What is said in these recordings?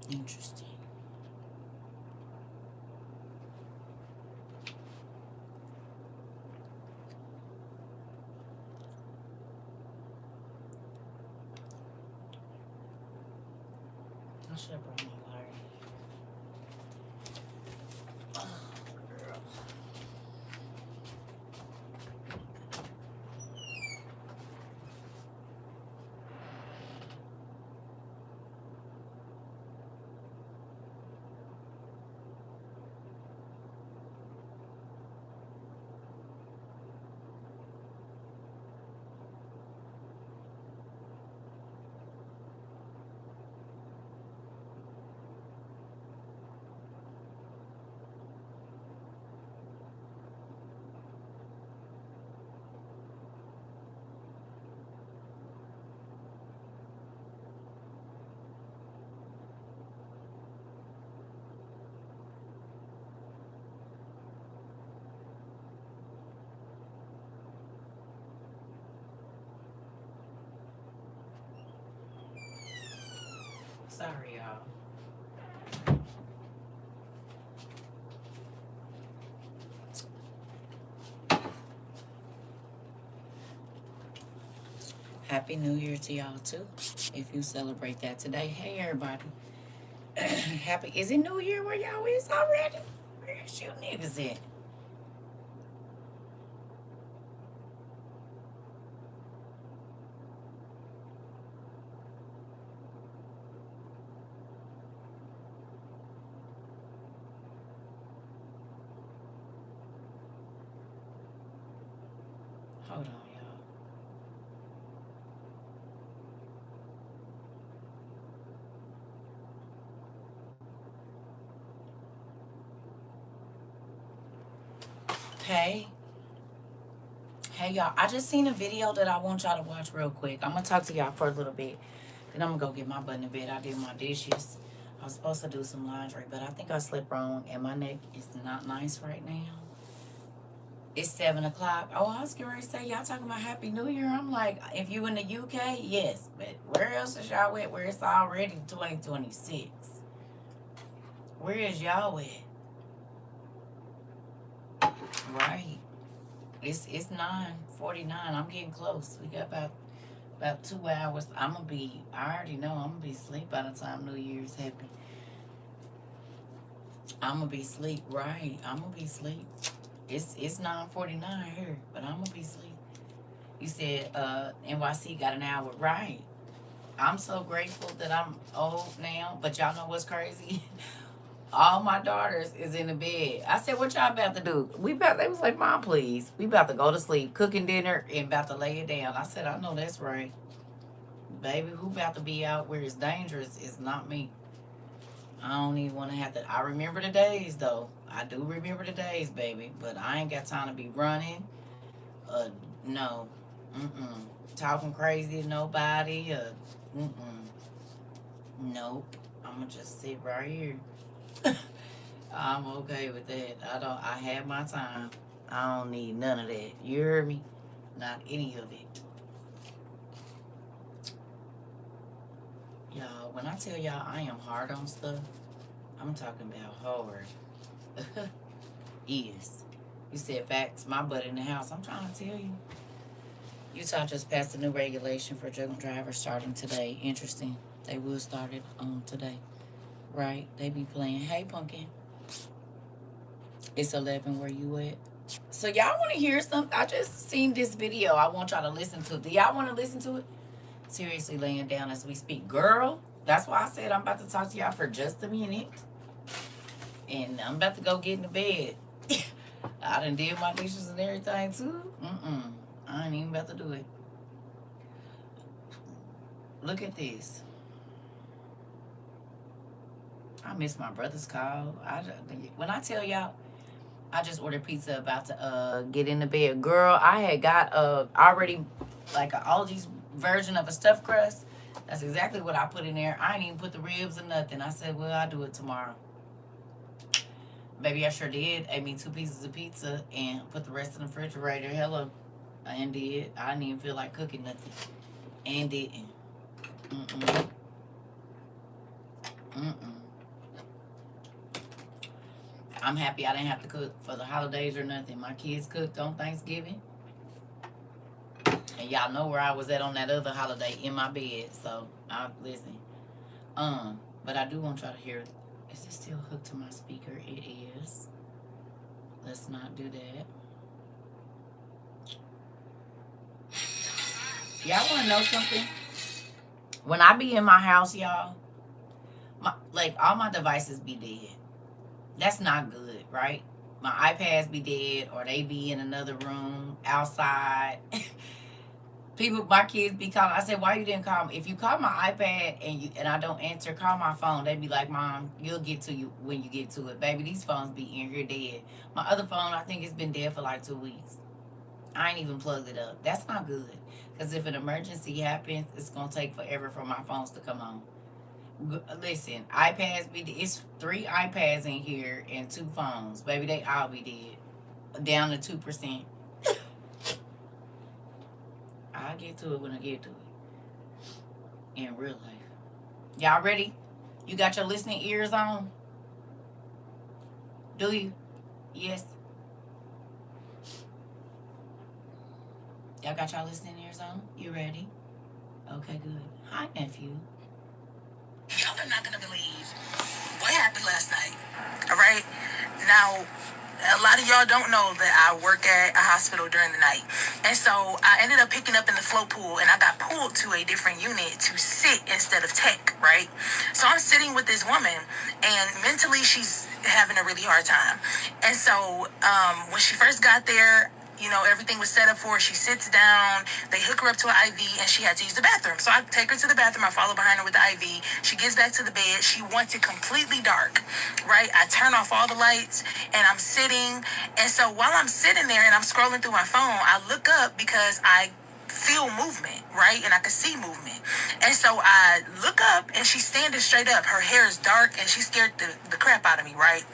Interesting. I should have brought my water. Sorry, y'all. Happy New Year to y'all too. If you celebrate that today. Hey everybody. Happy is it New Year where y'all is already? Where's you niggas at? Hold on, y'all. Hey. Hey y'all. I just seen a video that I want y'all to watch real quick. I'm gonna talk to y'all for a little bit. Then I'm gonna go get my butt in bed. I did my dishes. I was supposed to do some laundry, but I think I slept wrong and my neck is not nice right now. It's 7 o'clock. Oh, I was getting ready to say y'all talking about Happy New Year. I'm like, if you in the UK, yes, but where else is y'all at? Where it's already 2026? Where is y'all at? Right. It's 9:49. I'm getting close. We got about 2 hours. I'm gonna be. I already know I'm gonna be asleep by the time New Year's happen. I'm gonna be asleep. Right. I'm gonna be asleep. It's 9:49 here, but I'm gonna be asleep. You said NYC got an hour. Right. I'm so grateful that I'm old now. But y'all know what's crazy? All my daughters is in the bed. I said, "What y'all about to do?" We about. They was like, "Mom, please, we about to go to sleep, cooking dinner, and about to lay it down." I said, "I know that's right, baby. Who about to be out where it's dangerous is not me. I don't even want to have to. I remember the days though. I do remember the days, baby. But I ain't got time to be running. No, talking crazy to nobody. Nope. I'm gonna just sit right here." I'm okay with that. I have my time. I don't need none of that. You heard me? Not any of it. Y'all, when I tell y'all I am hard on stuff, I'm talking about hard. Is. You said facts, my butt in the house. I'm trying to tell you. Utah just passed a new regulation for drunk drivers starting today. Interesting. They will start it on today. Right? They be playing, "Hey, pumpkin." It's 11 where you at? So y'all want to hear something? I just seen this video. I want y'all to listen to it. Do y'all want to listen to it? Seriously, laying down as we speak. Girl, that's why I said I'm about to talk to y'all for just a minute. And I'm about to go get in the bed. I done did my dishes and everything too. I ain't even about to do it. Look at this. I missed my brother's call. When I tell y'all, I just ordered pizza, about to get in the bed. Girl, I had got already like an Aldi's version of a stuffed crust. That's exactly what I put in there. I ain't even put the ribs or nothing. I said, well, I'll do it tomorrow. Baby, I sure did. Ate me 2 pieces of pizza and put the rest in the refrigerator. Hello. And did. I didn't even feel like cooking nothing. And didn't. Mm-mm. Mm-mm. I'm happy I didn't have to cook for the holidays or nothing. My kids cooked on Thanksgiving. And y'all know where I was at on that other holiday, in my bed. So I listen. But I do want y'all to hear. Is it still hooked to my speaker? It is. Let's not do that. Y'all want to know something? When I be in my house, y'all, like all my devices be dead. That's not good, right? My iPads be dead, or they be in another room outside. People, my kids be calling. I said, "Why you didn't call me? If you call my iPad and I don't answer, call my phone." They be like, "Mom, you'll get to you when you get to it, baby. These phones be in here dead." My other phone, I think it's been dead for like 2 weeks. I ain't even plugged it up. That's not good. Because if an emergency happens, it's gonna take forever for my phones to come on. Listen, iPads be. It's 3 iPads in here and 2 phones, baby. They all be dead, down to 2%. I'll get to it when I get to it. In real life. Y'all ready? You got your listening ears on? Do you? Yes. Y'all got y'all listening ears on? You ready? Okay, good. Hi, nephew. Y'all are not gonna believe what happened last night. All right. Now, a lot of y'all don't know that I work at a hospital during the night. And so I ended up picking up in the float pool, and I got pulled to a different unit to sit instead of tech, right? So I'm sitting with this woman, and mentally she's having a really hard time. And so when she first got there, everything was set up for her. She sits down, they hook her up to an IV, and she had to use the bathroom. So I take her to the bathroom, I follow behind her with the IV. She gets back to the bed. She wants it completely dark, right? I turn off all the lights, and I'm sitting. And so while I'm sitting there and I'm scrolling through my phone, I look up because I feel movement, right? And I can see movement. And so I look up, and she's standing straight up. Her hair is dark, and she scared the crap out of me, right?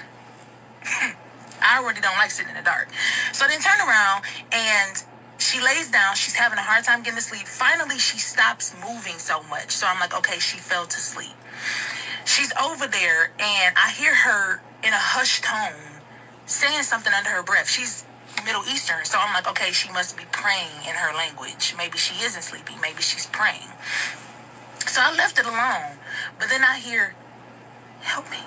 I already don't like sitting in the dark. So then turn around, and she lays down. She's having a hard time getting to sleep. Finally, she stops moving so much. So I'm like, okay, she fell to sleep. She's over there, and I hear her in a hushed tone saying something under her breath. She's Middle Eastern, so I'm like, okay, she must be praying in her language. Maybe she isn't sleeping. Maybe she's praying. So I left it alone. But then I hear, help me.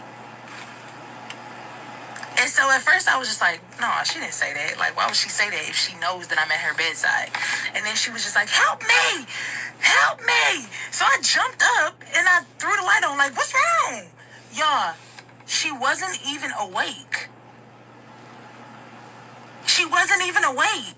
And so at first I was just like, no, she didn't say that. Like, why would she say that if she knows that I'm at her bedside? And then she was just like, help me! Help me! So I jumped up and I threw the light on, like, what's wrong? Y'all, she wasn't even awake. She wasn't even awake.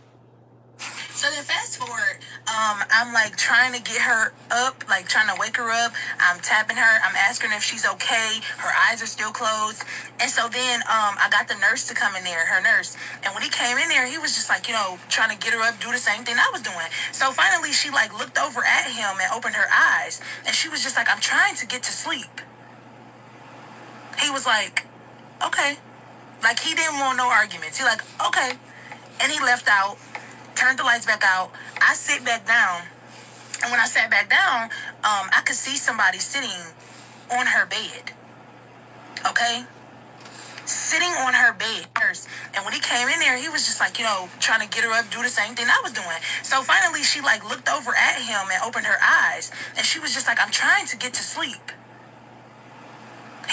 So then fast forward, I'm like trying to get her up, like trying to wake her up. I'm tapping her. I'm asking her if she's okay. Her eyes are still closed. And so then I got the nurse to come in there, her nurse. And when he came in there, he was just like, trying to get her up, do the same thing I was doing. So finally she like looked over at him and opened her eyes. And she was just like, I'm trying to get to sleep. He was like, okay. Like he didn't want no arguments. He like, okay. And he left out. Turned the lights back out. I sit back down, and when I sat back down, I could see somebody sitting on her bed. Okay, sitting on her bed. And when he came in there, he was just like, trying to get her up, do the same thing I was doing. So finally, she like looked over at him and opened her eyes, and she was just like, I'm trying to get to sleep.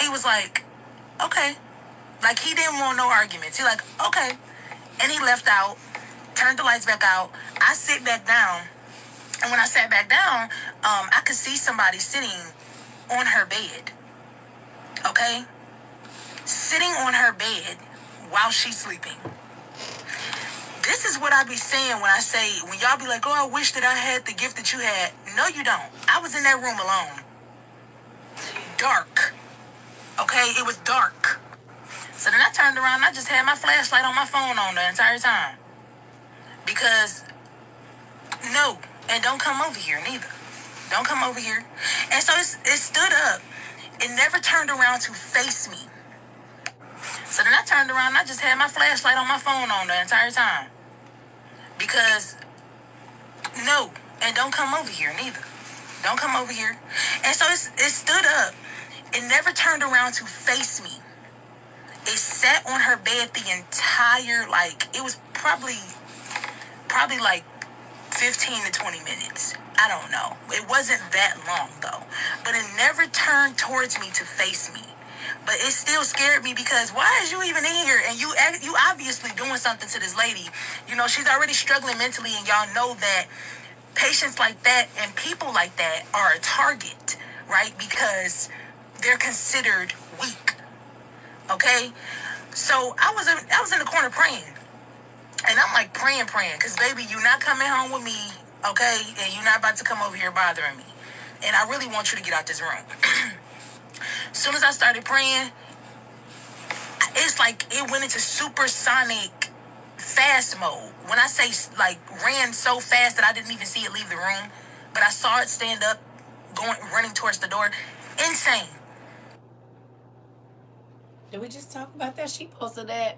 He was like, okay. Like he didn't want no arguments. He like, okay, and he left out. Turned the lights back out. I sit back down. And when I sat back down, I could see somebody sitting on her bed. Okay? Sitting on her bed while she's sleeping. This is what I be saying when I say, when y'all be like, oh, I wish that I had the gift that you had. No, you don't. I was in that room alone. Dark. Okay? It was dark. So then I turned around and I just had my flashlight on my phone on the entire time. Because, no, and don't come over here neither. Don't come over here. And so it stood up. It never turned around to face me. So then I turned around and I just had my flashlight on my phone on the entire time. Because, no, and don't come over here neither. Don't come over here. And so it stood up. It never turned around to face me. It sat on her bed the entire, like, it was probably like 15 to 20 minutes. I don't know. It wasn't that long though. But it never turned towards me to face me. But it still scared me because why is you even in here? And you obviously doing something to this lady. You know, she's already struggling mentally, and y'all know that patients like that and people like that are a target, right? Because they're considered weak. Okay? So I was in the corner praying. And I'm like praying, because baby, you're not coming home with me, okay? And you're not about to come over here bothering me. And I really want you to get out this room. As soon as I started praying, it's like it went into supersonic fast mode. When I say like ran so fast that I didn't even see it leave the room, but I saw it stand up, running towards the door. Insane. Did we just talk about that? She posted that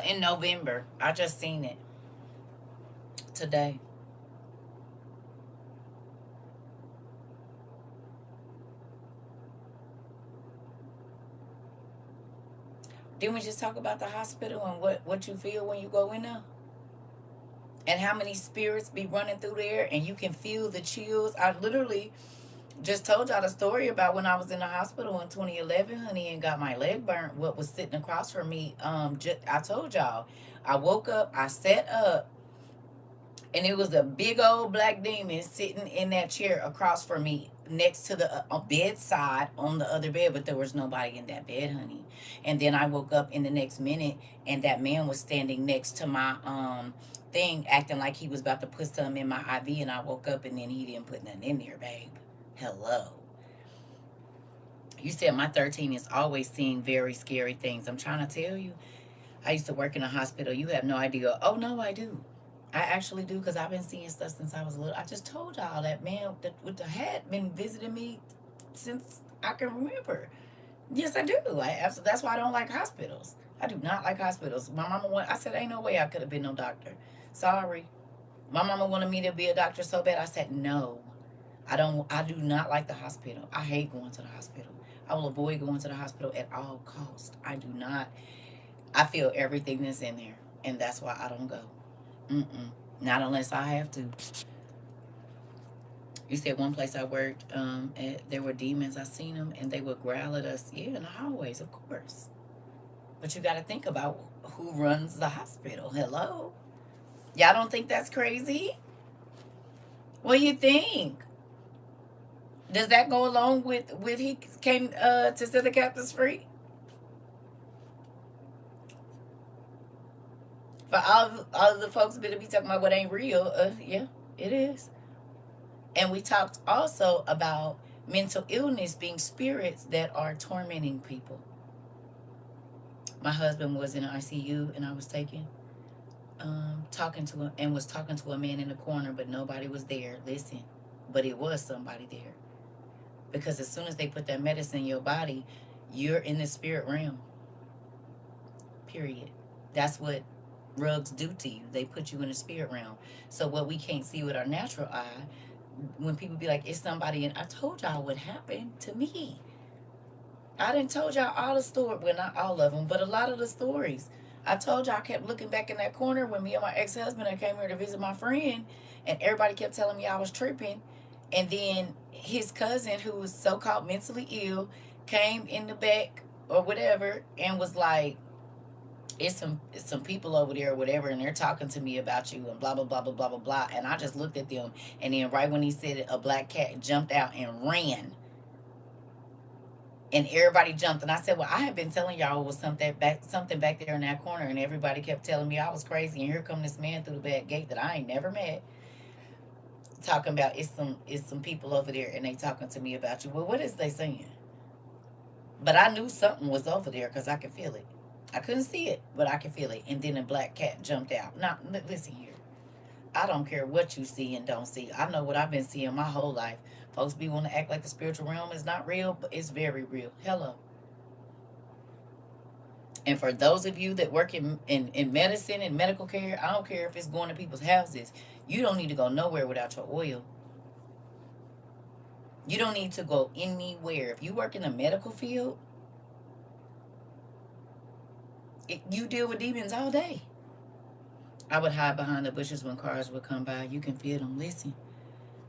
in November. I just seen it today. Didn't we just talk about the hospital and what you feel when you go in there? And how many spirits be running through there and you can feel the chills. I literally just told y'all the story about when I was in the hospital in 2011, honey, and got my leg burnt. What was sitting across from me? I told y'all, I woke up, I sat up, and it was a big old black demon sitting in that chair across from me, next to the bedside on the other bed, but there was nobody in that bed, honey. And then I woke up in the next minute, and that man was standing next to my thing, acting like he was about to put something in my IV, and I woke up, and then he didn't put nothing in there, babe. Hello. You said my 13 is always seeing very scary things. I'm trying to tell you. I used to work in a hospital. You have no idea. Oh, no, I do. I actually do, because I've been seeing stuff since I was little. I just told y'all that man with the hat been visiting me since I can remember. Yes, I do. That's why I don't like hospitals. I do not like hospitals. My mama I said, ain't no way I could have been no doctor. Sorry. My mama wanted me to be a doctor so bad. I said, no. I do not like the hospital. I hate going to the hospital. I will avoid going to the hospital at all costs. I do not. I feel everything that's in there, and that's why I don't go. Not unless I have to. You said one place I worked, there were demons. I seen them, and they would growl at us. Yeah, in the hallways, of course. But you got to think about who runs the hospital. Hello, y'all don't think that's crazy? What do you think? Does that go along with he came to set the captives free? For all of the folks that be talking about what ain't real, yeah, it is. And we talked also about mental illness being spirits that are tormenting people. My husband was in ICU, and I was talking to him, and was talking to a man in the corner, but nobody was there. Listen, but it was somebody there. Because as soon as they put that medicine in your body, you're in the spirit realm. Period. That's what drugs do to you. They put you in the spirit realm. So what we can't see with our natural eye, when people be like, it's somebody, and I told y'all what happened to me. I didn't told y'all all the stories. Well, not all of them, but a lot of the stories. I told y'all I kept looking back in that corner when me and my ex-husband, I came here to visit my friend, and everybody kept telling me I was tripping. And then his cousin, who was so-called mentally ill, came in the back or whatever and was like, it's some people over there or whatever, and they're talking to me about you and blah blah blah blah blah blah blah. And I just looked at them, and then right when he said it, a black cat jumped out and ran, and everybody jumped. And I said, well, I have been telling y'all it was something back there in that corner, and everybody kept telling me I was crazy. And here come this man through the back gate that I ain't never met, talking about it's some people over there, and they talking to me about you. Well, what is they saying? But I knew something was over there because I could feel it. I couldn't see it, but I could feel it. And then a black cat jumped out. Now, listen here. I don't care what you see and don't see. I know what I've been seeing my whole life. Folks be want to act like the spiritual realm is not real, but it's very real. Hello. And for those of you that work in medicine and medical care, I don't care if it's going to people's houses. You don't need to go nowhere without your oil. You don't need to go anywhere. If you work in the medical field, you deal with demons all day. I would hide behind the bushes when cars would come by. You can feel them. Listen,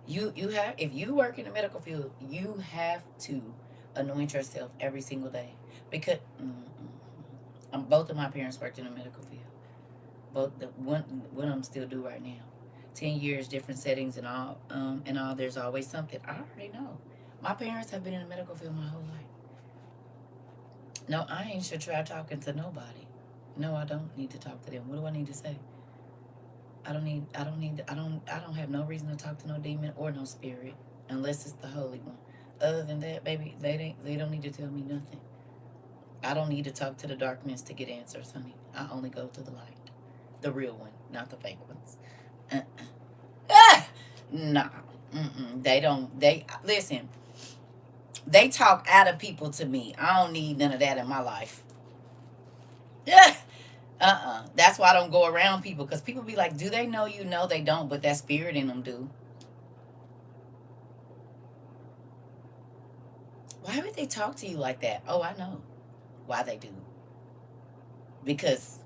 you have, if you work in the medical field, you have to anoint yourself every single day because both of my parents worked in the medical field. Both the one of them still do right now. 10 years, different settings, and all. There's always something. I already know. My parents have been in the medical field my whole life. No, I ain't should try talking to nobody. No, I don't need to talk to them. What do I need to say? I don't have no reason to talk to no demon or no spirit unless it's the Holy One. Other than that, baby, they don't need to tell me nothing. I don't need to talk to the darkness to get answers, honey. I only go to the light. The real one, not the fake ones. Nah. They don't. Listen. They talk out of people to me. I don't need none of that in my life. Yeah. That's why I don't go around people, because people be like, do they know you? No, they don't, but that spirit in them do. Why would they talk to you like that? Oh, I know why they do. Because,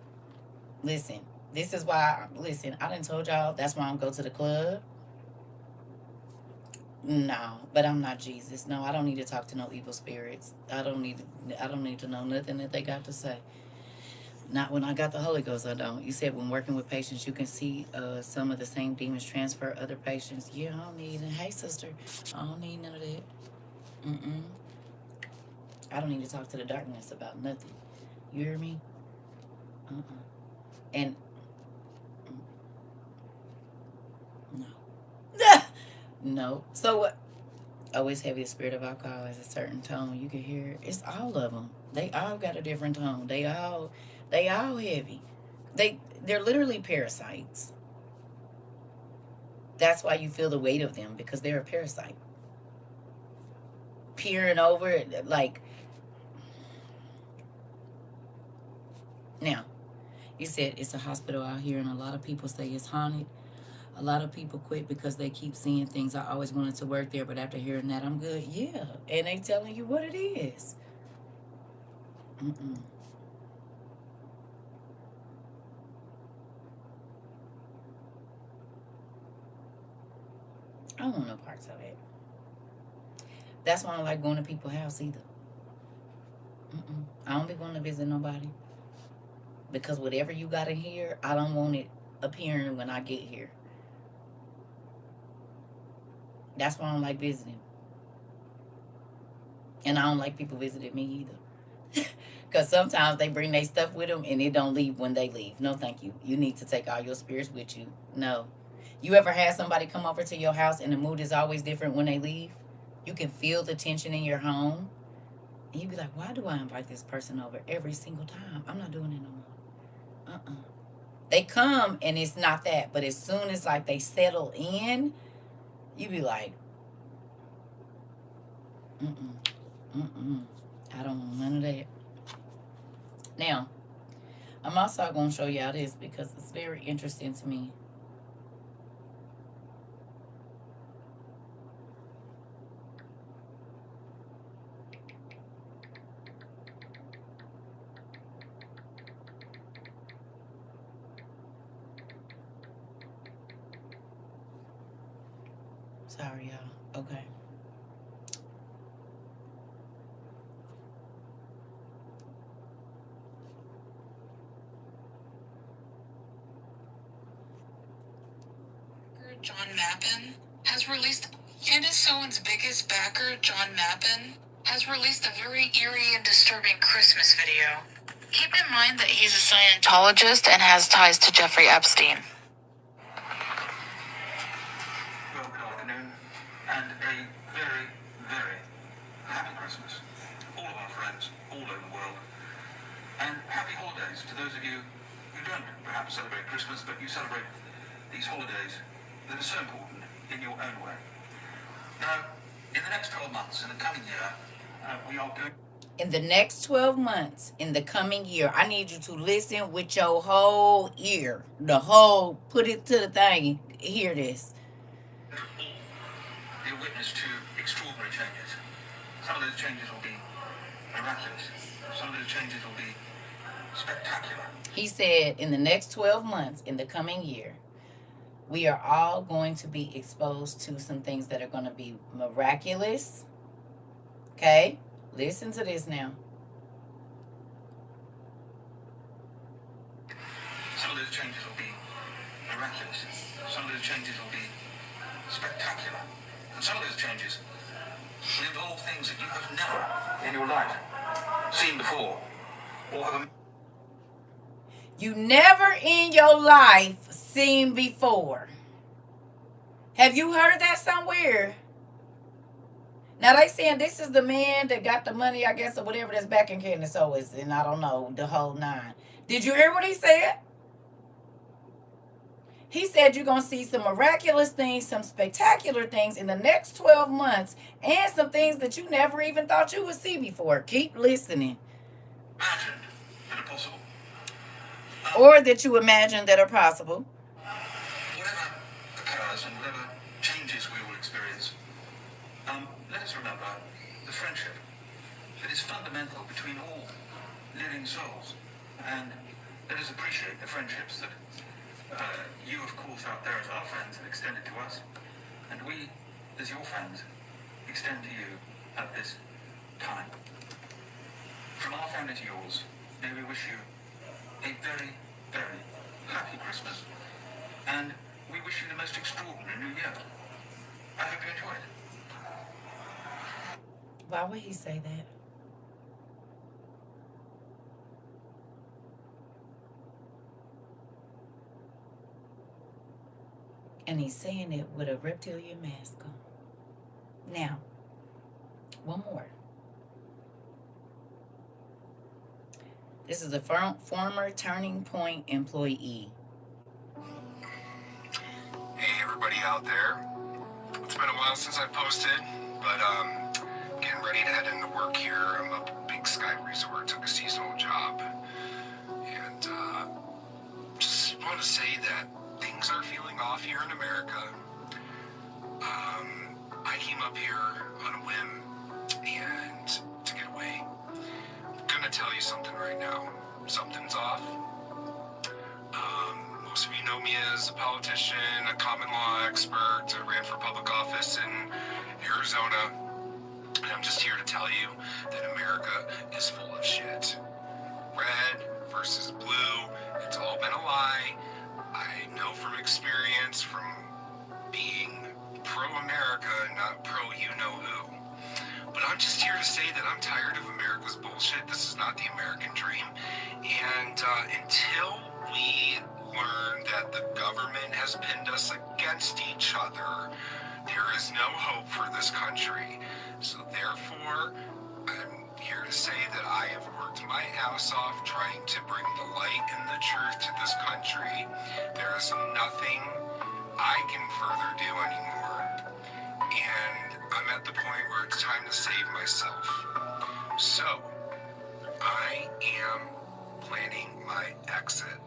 listen, this is why, I done told y'all, that's why I don't go to the club. No, but I'm not Jesus. No, I don't need to talk to no evil spirits. I don't need to know nothing that they got to say. Not when I got the Holy Ghost, I don't. You said when working with patients, you can see some of the same demons transfer other patients. Yeah, I don't need it. Hey, sister, I don't need none of that. I don't need to talk to the darkness about nothing. You hear me? And no. No. So what? Always heavy. The spirit of alcohol has a certain tone. You can hear it. It's all of them. They all got a different tone. They all heavy. They're literally parasites. That's why you feel the weight of them, because they're a parasite. Peering over it, like. Now, you said it's a hospital out here, and a lot of people say it's haunted. A lot of people quit because they keep seeing things. I always wanted to work there, but after hearing that, I'm good. Yeah, and they telling you what it is. I don't want no parts of it. That's why I don't like going to people's house either. I don't be going to visit nobody, because whatever you got in here, I don't want it appearing when I get here. That's why I don't like visiting. And I don't like people visiting me either. Because sometimes they bring their stuff with them and it don't leave when they leave. No, thank you. You need to take all your spirits with you. No. You ever had somebody come over to your house and the mood is always different when they leave? You can feel the tension in your home. And you be like, why do I invite this person over every single time? I'm not doing it no more. They come and it's not that. But as soon as like they settle in, you be like, I don't want none of that. Now, I'm also going to show y'all this because it's very interesting to me. Sorry, y'all. Okay. John Mappin has released, Candace Sowen's biggest backer, John Mappin, has released a very eerie and disturbing Christmas video. Keep in mind that he's a Scientologist and has ties to Jeffrey Epstein. Well, good afternoon, and a very, very happy Christmas. All of our friends, all over the world. And happy holidays to those of you who don't perhaps celebrate Christmas, but you celebrate these holidays that are so important in your own way. Now, in the next 12 months, in the coming year, we are going... In the next 12 months, in the coming year, I need you to listen with your whole ear. The whole, put it to the thing, hear this. The witness to extraordinary changes. Some of those changes will be miraculous. Some of those changes will be spectacular. He said in the next 12 months, in the coming year, we are all going to be exposed to some things that are going to be miraculous. Okay? Listen to this now. Some of those changes will be miraculous. Some of those changes will be spectacular. And some of those changes will involve things that you have never in your life seen before or have. You never in your life seen before. Have you heard that somewhere? Now they saying this is the man that got the money, I guess, or whatever that's back in Candace Owens, and I don't know, the whole nine. Did you hear what he said? He said you're going to see some miraculous things, some spectacular things in the next 12 months, and some things that you never even thought you would see before. Keep listening. Imagined that are possible. Or that you imagine that are possible. Whatever occurs and whatever changes we will experience, let us remember the friendship that is fundamental between all living souls. And let us appreciate the friendships that you, of course, out there as our friends have extended to us. And we, as your friends, extend to you at this time. From our family to yours, may we wish you a very, very happy Christmas. And we wish you the most extraordinary New Year. I hope you enjoy it. Why would he say that? And he's saying it with a reptilian mask on. Now, one more. This is a former Turning Point employee. Hey everybody out there. It's been a while since I posted, but getting ready to head into work here. I'm up at Big Sky Resort, took a seasonal job. And just want to say that things are feeling off here in America. I came up here on a whim and to get away. I'm gonna tell you something right now. Something's off. Most of you know me as a politician, a common law expert. I ran for public office in Arizona. And I'm just here to tell you that America is full of shit. Red versus blue, it's all been a lie. I know from experience, from being pro-America, not pro-you-know-who. But I'm just here to say that I'm tired of America's bullshit. This is not the American dream. And until we learn that the government has pinned us against each other, there is no hope for this country. So therefore, I'm here to say that I have worked my ass off trying to bring the light and the truth to this country. There is nothing I can further do anymore. And I'm at the point where it's time to save myself. So, I am planning my exit.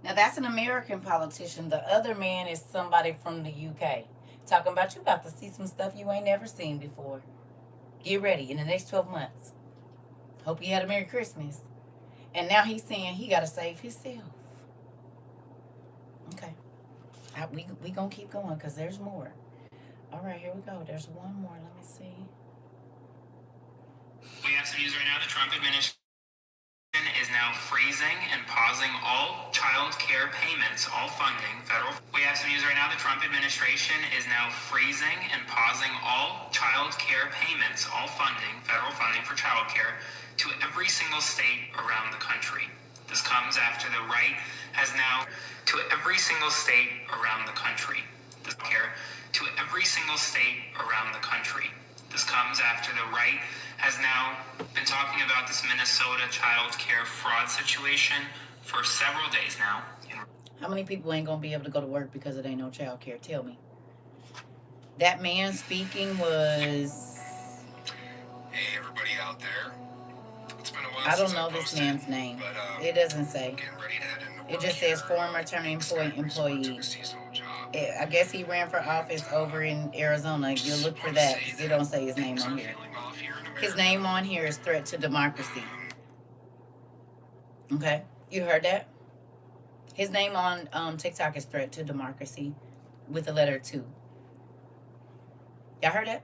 Now that's an American politician. The other man is somebody from the UK. Talking about you about to see some stuff you ain't never seen before. Get ready in the next 12 months. Hope you had a Merry Christmas. And now he's saying he got to save himself. Okay. We going to keep going because there's more. All right, here we go. There's one more. Let me see. We have some news right now. The Trump administration is now freezing and pausing all child care payments, all funding, federal. We have some news right now. The Trump administration is now freezing and pausing all child care payments, all funding, federal funding for child care, to every single state around the country. This comes after the right has now to every single state around the country. This care to every single state around the country. This comes after the right has now been talking about this Minnesota child care fraud situation for several days now. How many people ain't going to be able to go to work because it ain't no child care? Tell me. That man speaking was... Hey, everybody out there. It's been a while I don't since know I this posted, man's name. but, It doesn't say. getting ready to head into It just says former turning point employee. I guess he ran for office over in Arizona. You'll look for that because it don't say his name on here. His name on here is threat to democracy. Okay, you heard that? His name on TikTok is threat to democracy with the letter 2. Y'all heard that?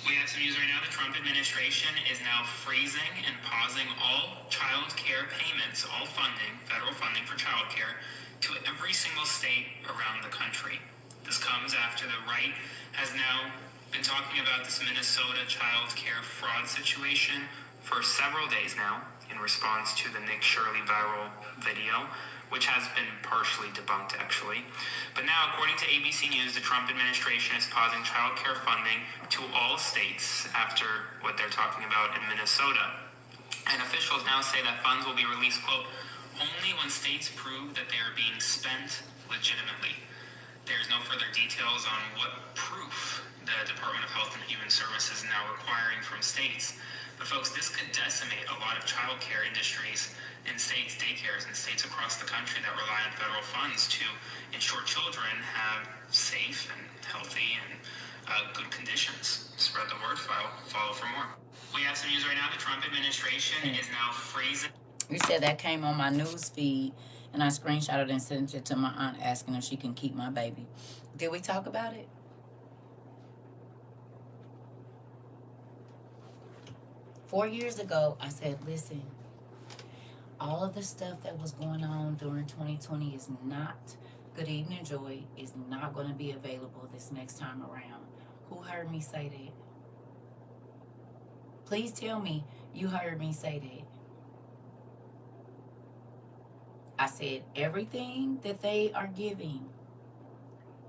We have some news right now. The Trump administration is now freezing and pausing all child care payments, all funding, federal funding for child care, to every single state around the country. This comes after the right has now been talking about this Minnesota child care fraud situation for several days now in response to the Nick Shirley viral video, which has been partially debunked actually. But now, according to ABC News, the Trump administration is pausing child care funding to all states after what they're talking about in Minnesota. And officials now say that funds will be released, quote, only when states prove that they are being spent legitimately. There's no further details on what proof the Department of Health and Human Services is now requiring from states. But folks, this could decimate a lot of child care industries in states, daycares in states across the country that rely on federal funds to ensure children have safe and healthy and good conditions. Spread the word, follow for more. We have some news right now. The Trump administration is now freezing. You said that came on my news feed, and I screenshotted and sent it to my aunt asking if she can keep my baby. Did we talk about it? Four years ago, I said, listen, all of the stuff that was going on during 2020 is not, Good Evening Joy, is not going to be available this next time around. Who heard me say that? Please tell me you heard me say that. I said everything that they are giving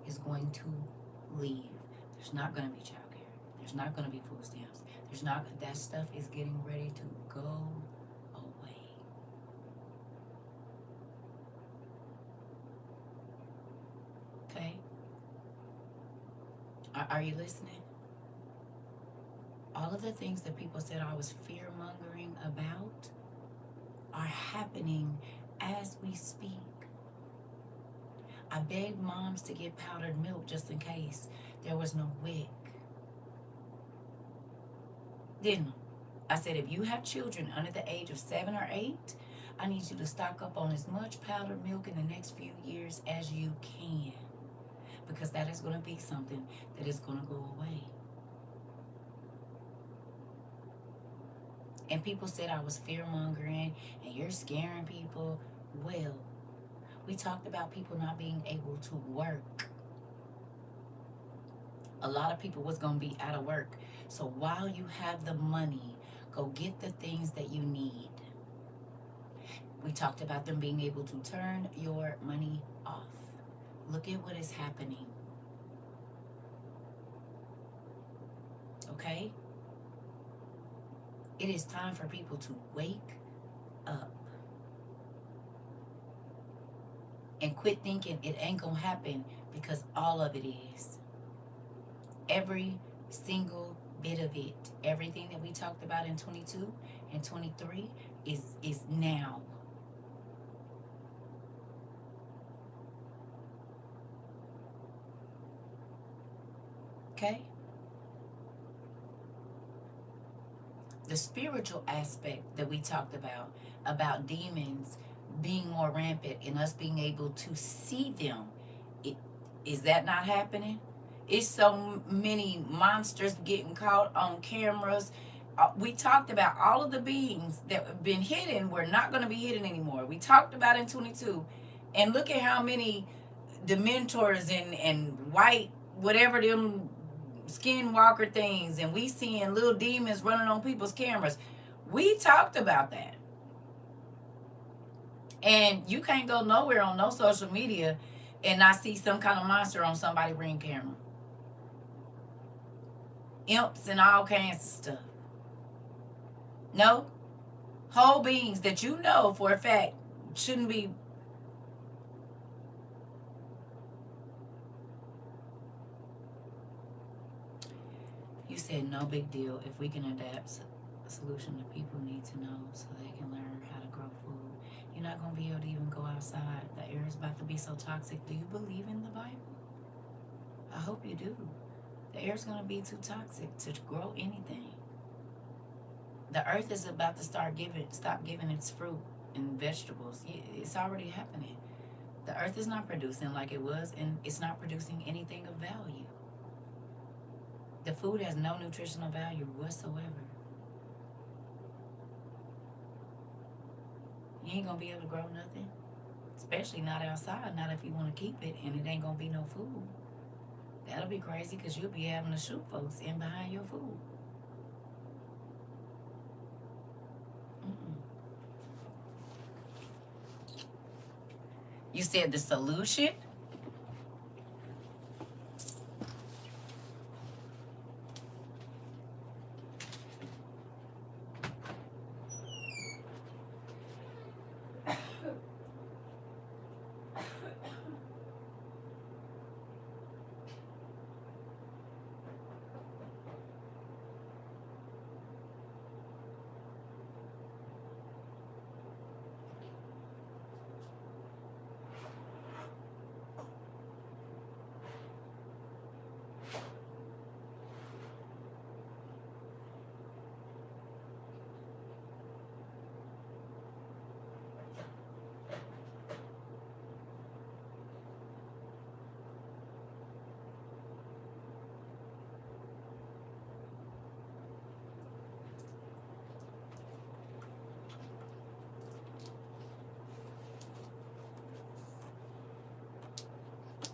is going to leave. There's not going to be child care. There's not going to be food stamps. That stuff is getting ready to go away. Okay? Are you listening? All of the things that people said I was fear-mongering about are happening as we speak. I begged moms to get powdered milk just in case there was no WIC. Didn't I? I said, if you have children under the age of 7 or 8, I need you to stock up on as much powdered milk in the next few years as you can. Because that is going to be something that is going to go away. And people said I was fear-mongering and you're scaring people. Well, we talked about people not being able to work. A lot of people was going to be out of work. So while you have the money, go get the things that you need. We talked about them being able to turn your money off. Look at what is happening. Okay? It is time for people to wake up. And quit thinking it ain't gonna happen, because all of it is. Every single bit of it. Everything that we talked about in 22 and 23 is now. Okay? The spiritual aspect that we talked about demons being more rampant and us being able to see them, is that not happening? It's so many monsters getting caught on cameras. We talked about all of the beings that have been hidden were not going to be hidden anymore. We talked about in 22. And look at how many Dementors and white, whatever them skinwalker things, and we seeing little demons running on people's cameras. We talked about that. And you can't go nowhere on no social media and not see some kind of monster on somebody's ring camera. Imps and all kinds of stuff. No? Whole beings that you know for a fact shouldn't be. You said no big deal if we can adapt a solution that people need to know so they can learn how to grow food. you're not going to be able to even go outside. The air is about to be so toxic. Do you believe in the Bible? I hope you do. The air's going to be too toxic to grow anything. The earth is about to stop giving its fruit and vegetables. It's already happening. The earth is not producing like it was, and it's not producing anything of value. The food has no nutritional value whatsoever. You ain't going to be able to grow nothing, especially not outside, not if you want to keep it, and it ain't going to be no food. That'll be crazy because you'll be having to shoot folks in behind your food. You said the solution?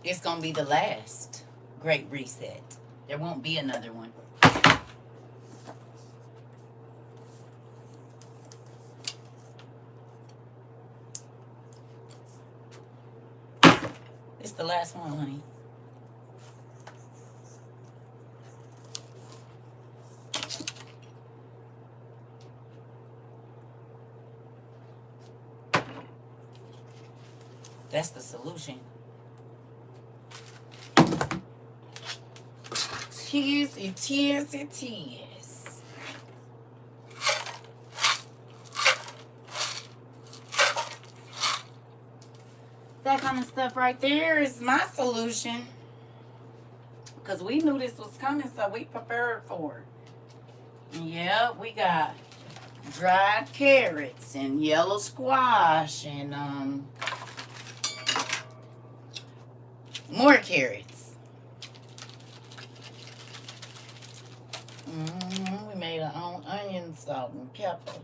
It's going to be the last great reset. There won't be another one. It's the last one, honey. That's the solution. Yes, it is, it is. That kind of stuff right there is my solution. Because we knew this was coming, so we prepared for it. Yeah, we got dried carrots and yellow squash and more carrots. We made our own onion, salt, and pepper.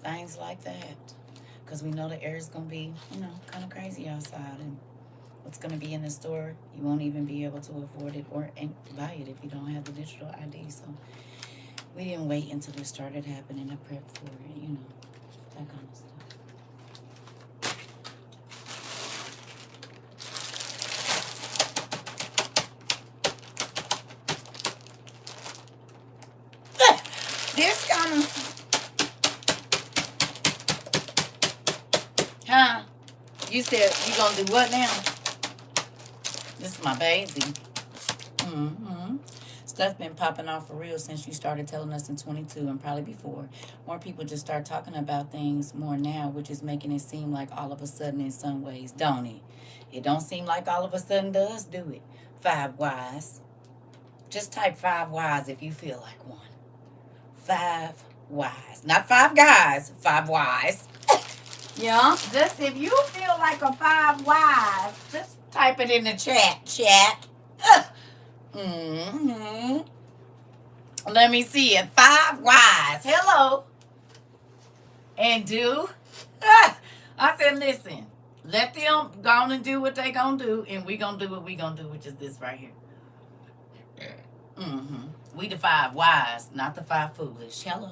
Things like that. Because we know the air is going to be, kind of crazy outside. And what's going to be in the store, you won't even be able to afford it or buy it if you don't have the digital ID. So we didn't wait until it started happening to prep for it, that kind of stuff. This kind of... Huh? You said you gonna do what now? This is my baby. Stuff been popping off for real since you started telling us in 22 and probably before. More people just start talking about things more now, which is making it seem like all of a sudden in some ways, don't it? It don't seem like all of a sudden does, do it? 5 whys. Just type 5 whys if you feel like one. 5 whys. Not 5 guys, 5 whys. Yeah, just if you feel like a 5 whys, just type it in the chat. Let me see it. 5 whys. Hello. And do. I said, listen, let them go on and do what they gonna do, and we gonna do what we gonna do, which is this right here. We the 5 wise, not the 5 foolish. Hello.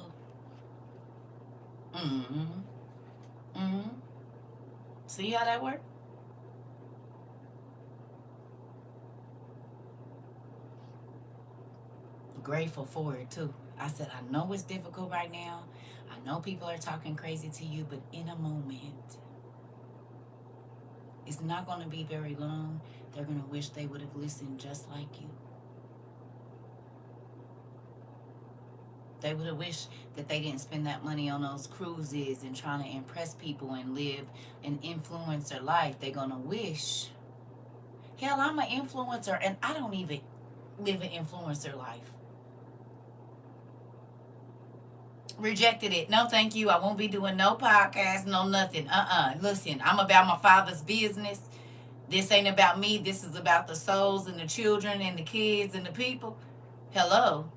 See how that worked? Grateful for it too. I said, I know it's difficult right now. I know people are talking crazy to you, but in a moment, it's not going to be very long. They're going to wish they would have listened just like you. They would have wished that they didn't spend that money on those cruises and trying to impress people and live an influencer life. They're going to wish. Hell, I'm an influencer and I don't even live an influencer life. Rejected it. No, thank you. I won't be doing no podcast, no nothing. Listen, I'm about my Father's business. This ain't about me. This is about the souls and the children and the kids and the people. Hello.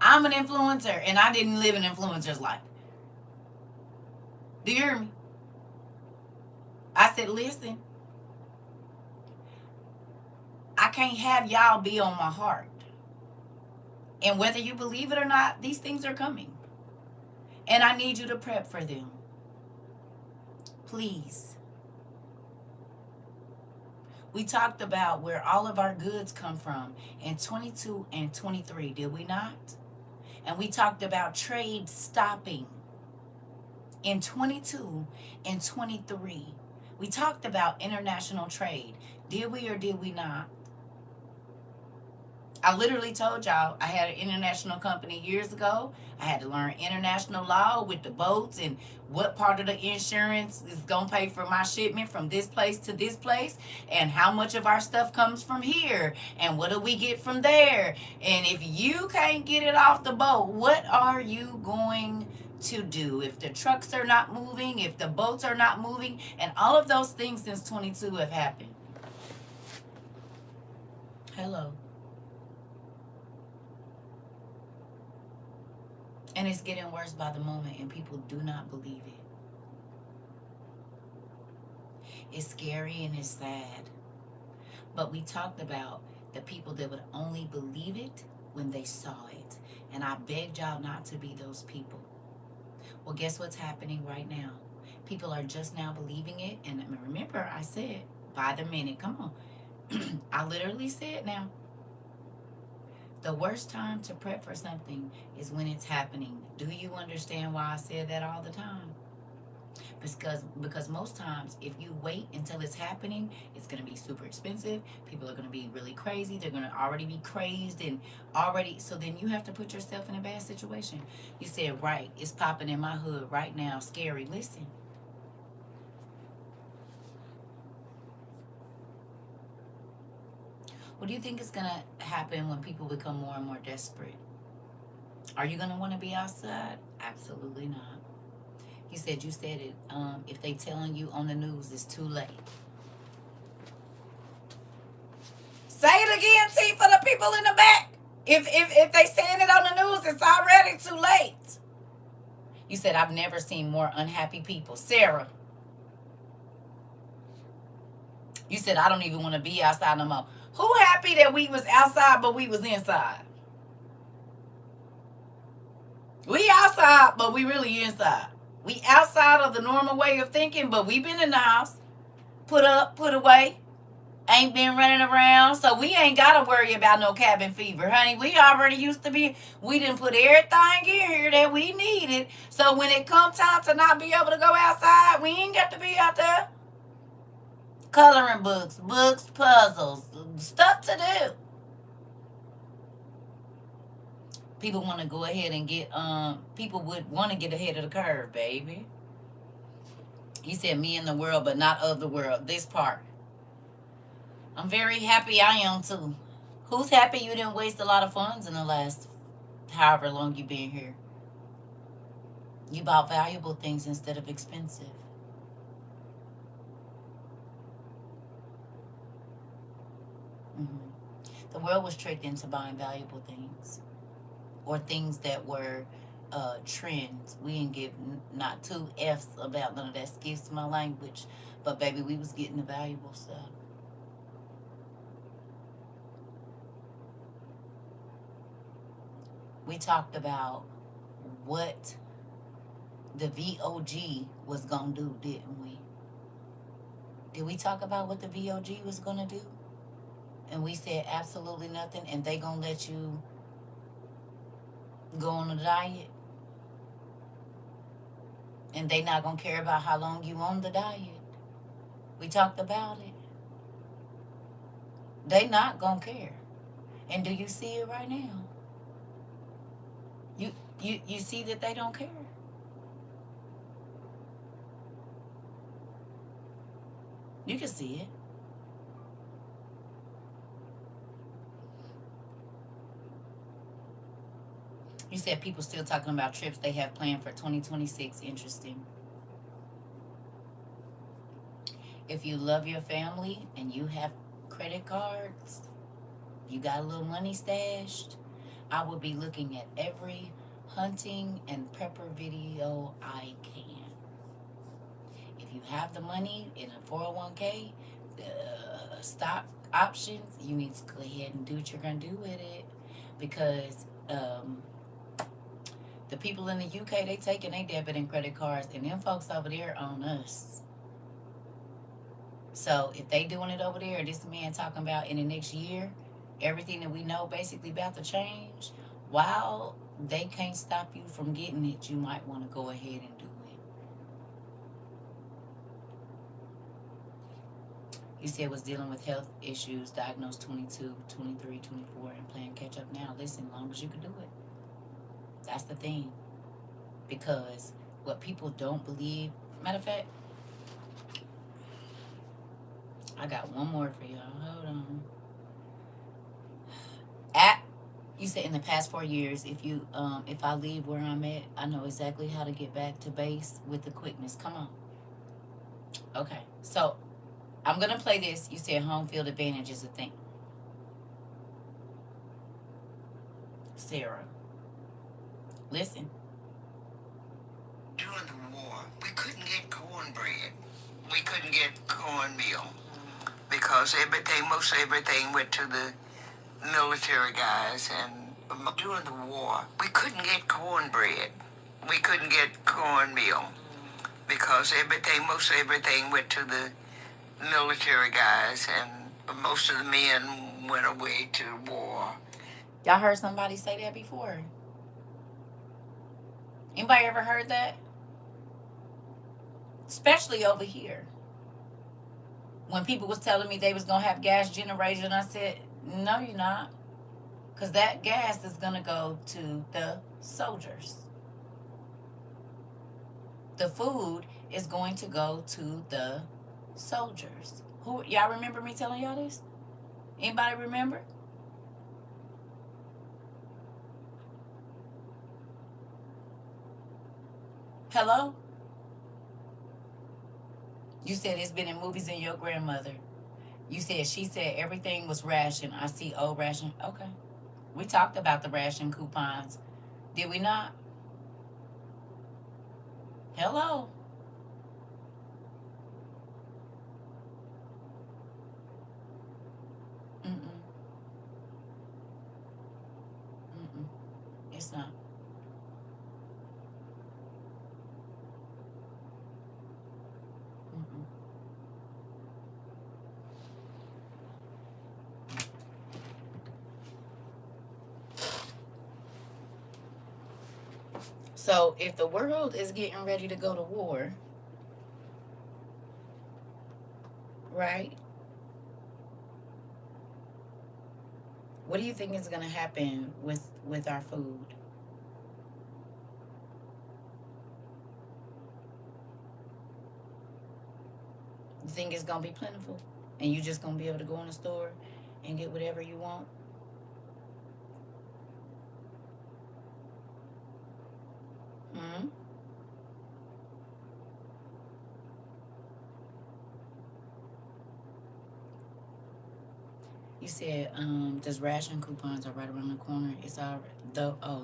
I'm an influencer and I didn't live an influencer's life. Do you hear me? I said, listen, I can't have y'all be on my heart. And whether you believe it or not, these things are coming. And I need you to prep for them. Please. We talked about where all of our goods come from in 22 and 23, did we not? And we talked about trade stopping in 22 and 23. We talked about international trade. Did we or did we not? I literally told y'all I had an international company years ago. I had to learn international law with the boats and what part of the insurance is going to pay for my shipment from this place to this place and how much of our stuff comes from here and what do we get from there. And if you can't get it off the boat, what are you going to do if the trucks are not moving, if the boats are not moving? And all of those things since 22 have happened. Hello. And it's getting worse by the moment, and people do not believe it. It's scary and it's sad. But we talked about the people that would only believe it when they saw it. And I begged y'all not to be those people. Well, guess what's happening right now? People are just now believing it. And remember, I said, by the minute, come on. I literally said now. The worst time to prep for something is when it's happening. Do you understand why I said that all the time? Because most times, if you wait until it's happening, it's going to be super expensive. People are going to be really crazy. They're going to already be crazed and already. So then you have to put yourself in a bad situation. You said, right, it's popping in my hood right now. Scary. Listen. What do you think is going to happen when people become more and more desperate? Are you going to want to be outside? Absolutely not. He said, you said it. If they telling you on the news, it's too late. Say it again, T, for the people in the back. If they saying it on the news, it's already too late. You said, I've never seen more unhappy people. Sarah. You said, I don't even want to be outside no more. Who happy that we was outside but we was inside? We outside but we really inside. We outside of the normal way of thinking, but we been in the house. Put up, put away. Ain't been running around. So we ain't got to worry about no cabin fever, honey. We already used to be. We didn't put everything in here that we needed. So when it come time to not be able to go outside, we ain't got to be out there. Coloring books, puzzles, stuff to do. People want to go ahead and get, people would want to get ahead of the curve, baby. He said, me in the world, but not of the world. This part. I'm very happy I am too. Who's happy you didn't waste a lot of funds in the last however long you been here? You bought valuable things instead of expensive. The world was tricked into buying valuable things or things that were trends. We didn't give not two F's about none of that. Excuse my language. But baby, we was getting the valuable stuff. We talked about what the VOG was going to do, didn't we? Did we talk about what the VOG was going to do? And we said absolutely nothing, and they gonna let you go on a diet, and they not gonna care about how long you on the diet. We talked about it. They not gonna care. And do you see it right now? You see that they don't care. You can see it. You said people still talking about trips they have planned for 2026. Interesting. If you love your family and you have credit cards, you got a little money stashed, I will be looking at every hunting and prepper video I can. If you have the money in a 401k, stock options, you need to go ahead and do what you're going to do with it. Because the people in the UK, they taking their debit and credit cards, and them folks over there own us. So if they doing it over there, this man talking about in the next year, everything that we know basically about to change, while they can't stop you from getting it, you might want to go ahead and do it. He said was dealing with health issues, diagnosed 22, 23, 24, and playing catch up now. Listen, as long as you can do it. That's the thing. Because what people don't believe, matter of fact, I got one more for y'all. Hold on. You said in the past 4 years, if I leave where I'm at, I know exactly how to get back to base with the quickness. Come on. Okay. So I'm gonna play this. You said home field advantage is a thing. Sarah. Listen. During the war, we couldn't get cornbread. We couldn't get cornmeal because most everything went to the military guys. And during the war, we couldn't get cornbread. We couldn't get cornmeal because most everything went to the military guys, and most of the men went away to war. Y'all heard somebody say that before? Anybody ever heard that? Especially over here. When people was telling me they was going to have gas generation, I said, no, you're not. Because that gas is going to go to the soldiers. The food is going to go to the soldiers. Who y'all remember me telling y'all this? Anybody remember? Hello? You said it's been in movies and your grandmother. You said she said everything was ration. I see old ration. Okay. We talked about the ration coupons. Did we not? Hello? Mm-mm. Mm-mm. It's not. Mm-mm. So if the world is getting ready to go to war, right? What do you think is going to happen with our food? You think it's going to be plentiful? And you just going to be able to go in the store and get whatever you want? Hmm? You said those ration coupons are right around the corner. It's all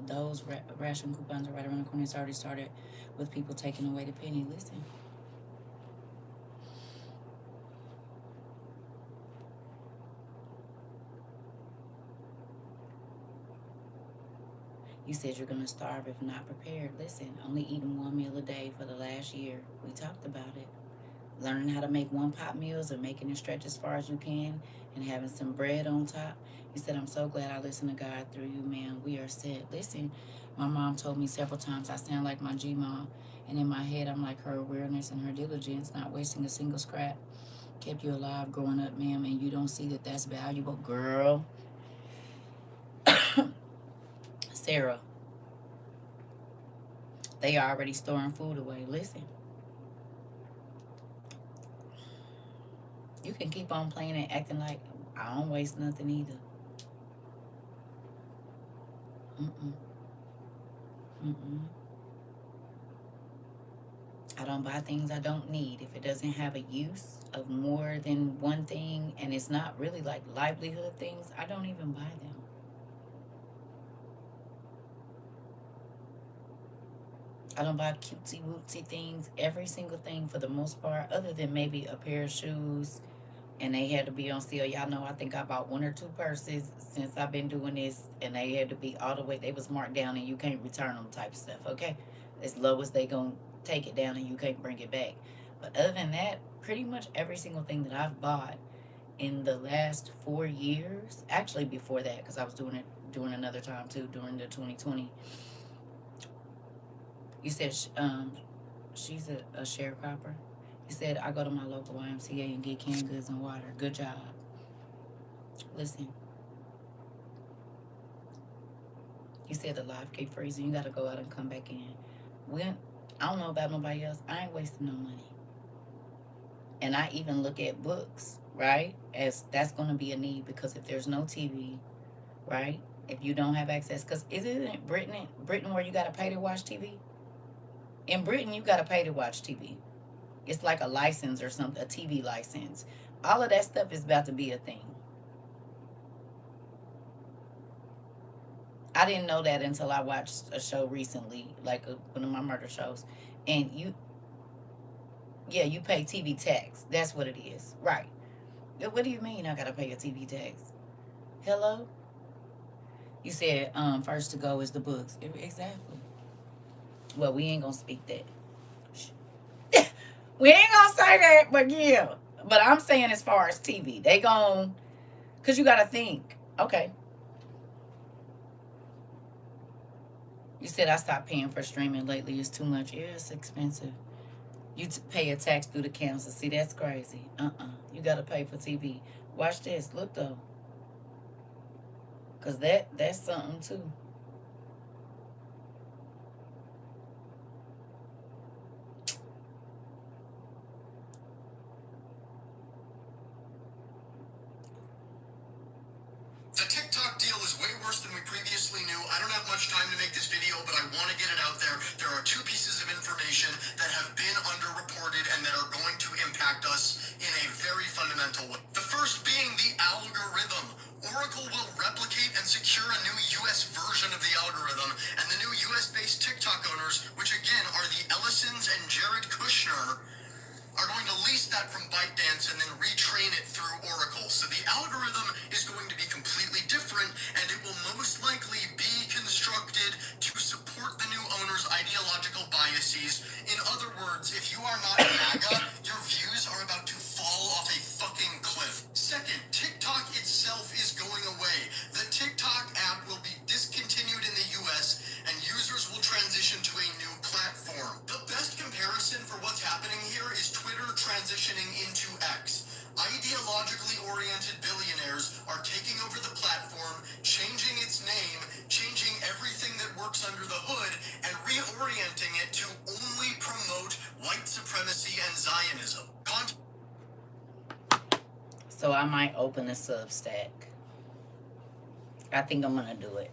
those ration coupons are right around the corner. It's already started with people taking away the penny. Listen. You said you're gonna starve if not prepared. Listen, only eating one meal a day for the last year. We talked about it. Learning how to make one pot meals or making it stretch as far as you can and having some bread on top. You said, I'm so glad I listened to God through you, man. We are set. Listen, my mom told me several times I sound like my G-mom. And in my head, I'm like her awareness and her diligence, not wasting a single scrap. Kept you alive growing up, ma'am, and you don't see that that's valuable. Girl. Sarah, They already storing food away. Listen, you can keep on playing and acting like I don't waste nothing either. Mm-mm. Mm-mm. I don't buy things I don't need. If it doesn't have a use of more than one thing and it's not really like livelihood things, I don't even buy them. I don't buy cutesy wootsy things, every single thing for the most part, other than maybe a pair of shoes and they had to be on sale. Y'all know I think I bought 1 or 2 purses since I've been doing this and they had to be all the way, they was marked down and you can't return them type stuff, okay? As low as they gonna take it down and you can't bring it back. But other than that, pretty much every single thing that I've bought in the last 4 years, actually before that, because I was doing it during another time too, during the 2020. You said she's a sharecropper. You said I go to my local YMCA and get canned goods and water. Good job. Listen, you said the live keep freezing. You got to go out and come back in. When I don't know about nobody else, I ain't wasting no money. And I even look at books, right? As that's going to be a need because if there's no TV, right? If you don't have access, because isn't it Britain where you got to pay to watch TV? In Britain, you got to pay to watch TV. It's like a license or something, a TV license. All of that stuff is about to be a thing. I didn't know that until I watched a show recently, like one of my murder shows. And you pay TV tax. That's what it is. Right. What do you mean I got to pay a TV tax? Hello? You said first to go is the books. Exactly. Well, we ain't going to speak that. We ain't going to say that, but yeah. But I'm saying as far as TV, they gon' because you got to think. Okay. You said I stopped paying for streaming lately. It's too much. Yeah, it's expensive. You pay a tax through the council. See, that's crazy. You got to pay for TV. Watch this. Look, though. Because that's something, too. The TikTok deal is way worse than we previously knew. I don't have much time to make this video, but I want to get it out there. There are 2 pieces of information that have been underreported and that are going to impact us in a very fundamental way. The first being the algorithm. Oracle will replicate and secure a new US version of the algorithm, and the new US-based TikTok owners, which again are the Ellisons and Jared Kushner, are going to lease that from ByteDance and then retrain it through Oracle. So the algorithm is going to be completely different, and it will most likely be constructed to support the new owner's ideological biases. In other words, if you are not MAGA, your views are about to fall off a fucking cliff. Second, TikTok itself is going away. The TikTok app will be discontinued in the US, and users will transition to a new platform. The best comparison for what's happening here is Twitter transitioning into X. Ideologically oriented billionaires are taking over the platform, changing its name, changing everything that works under the hood, and reorienting it to only promote white supremacy and Zionism. So I might open a Substack. I think I'm going to do it.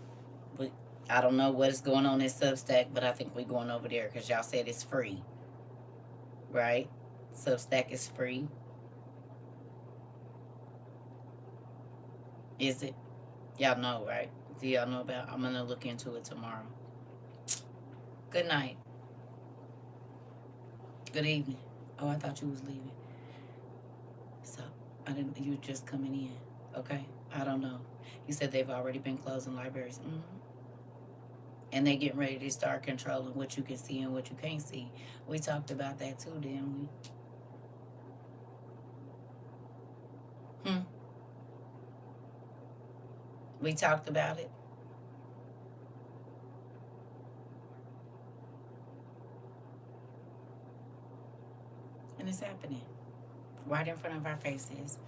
But I don't know what is going on in Substack, but I think we're going over there because y'all said it's free. Right? Substack is free. Is it? Y'all know, right? Do y'all know about? I'm going to look into it tomorrow. Good night. Good evening. Oh, I thought you was leaving. So, you were just coming in. Okay. I don't know. You said they've already been closing libraries. Mm-hmm. And they getting ready to start controlling what you can see and what you can't see. We talked about that too, didn't we? We talked about it. And it's happening. Right in front of our faces.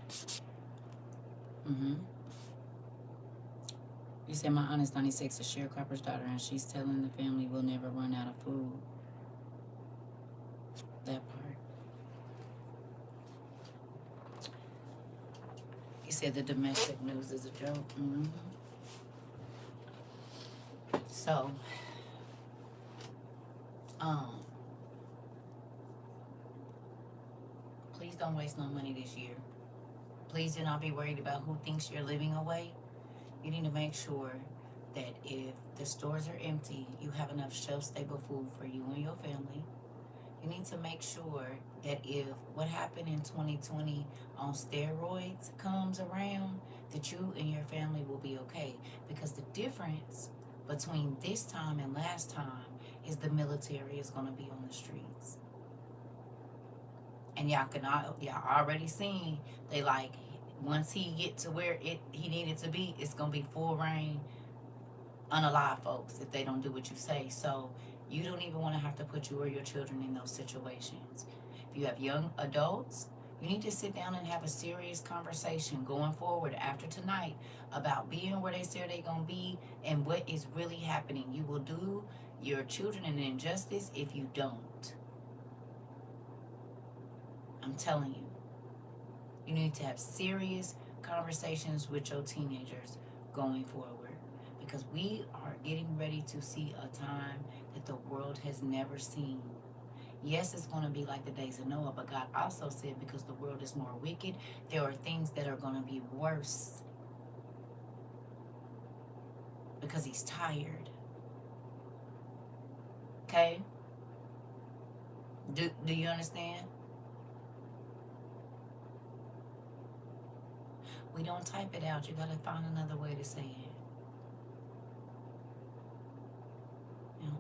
You said my aunt is 96, a sharecropper's daughter, and she's telling the family we'll never run out of food. That part. You said the domestic news is a joke. So, please don't waste no money this year. Please do not be worried about who thinks you're living away. You need to make sure that if the stores are empty, you have enough shelf-stable food for you and your family. You need to make sure that if what happened in 2020 on steroids comes around, that you and your family will be okay. Because the difference between this time and last time is the military is going to be on the streets. And y'all already seen, they like, once he get to where he needed to be, it's going to be full reign, unalive folks if they don't do what you say. So you don't even want to have to put you or your children in those situations. If you have young adults, you need to sit down and have a serious conversation going forward after tonight about being where they say they're going to be and what is really happening. You will do your children an injustice if you don't. I'm telling you. You need to have serious conversations with your teenagers going forward, because we are getting ready to see a time that the world has never seen. Yes, it's going to be like the days of Noah, but God also said because the world is more wicked, there are things that are going to be worse because he's tired. Okay? Do you understand? We don't type it out. You got to find another way to say it. You know?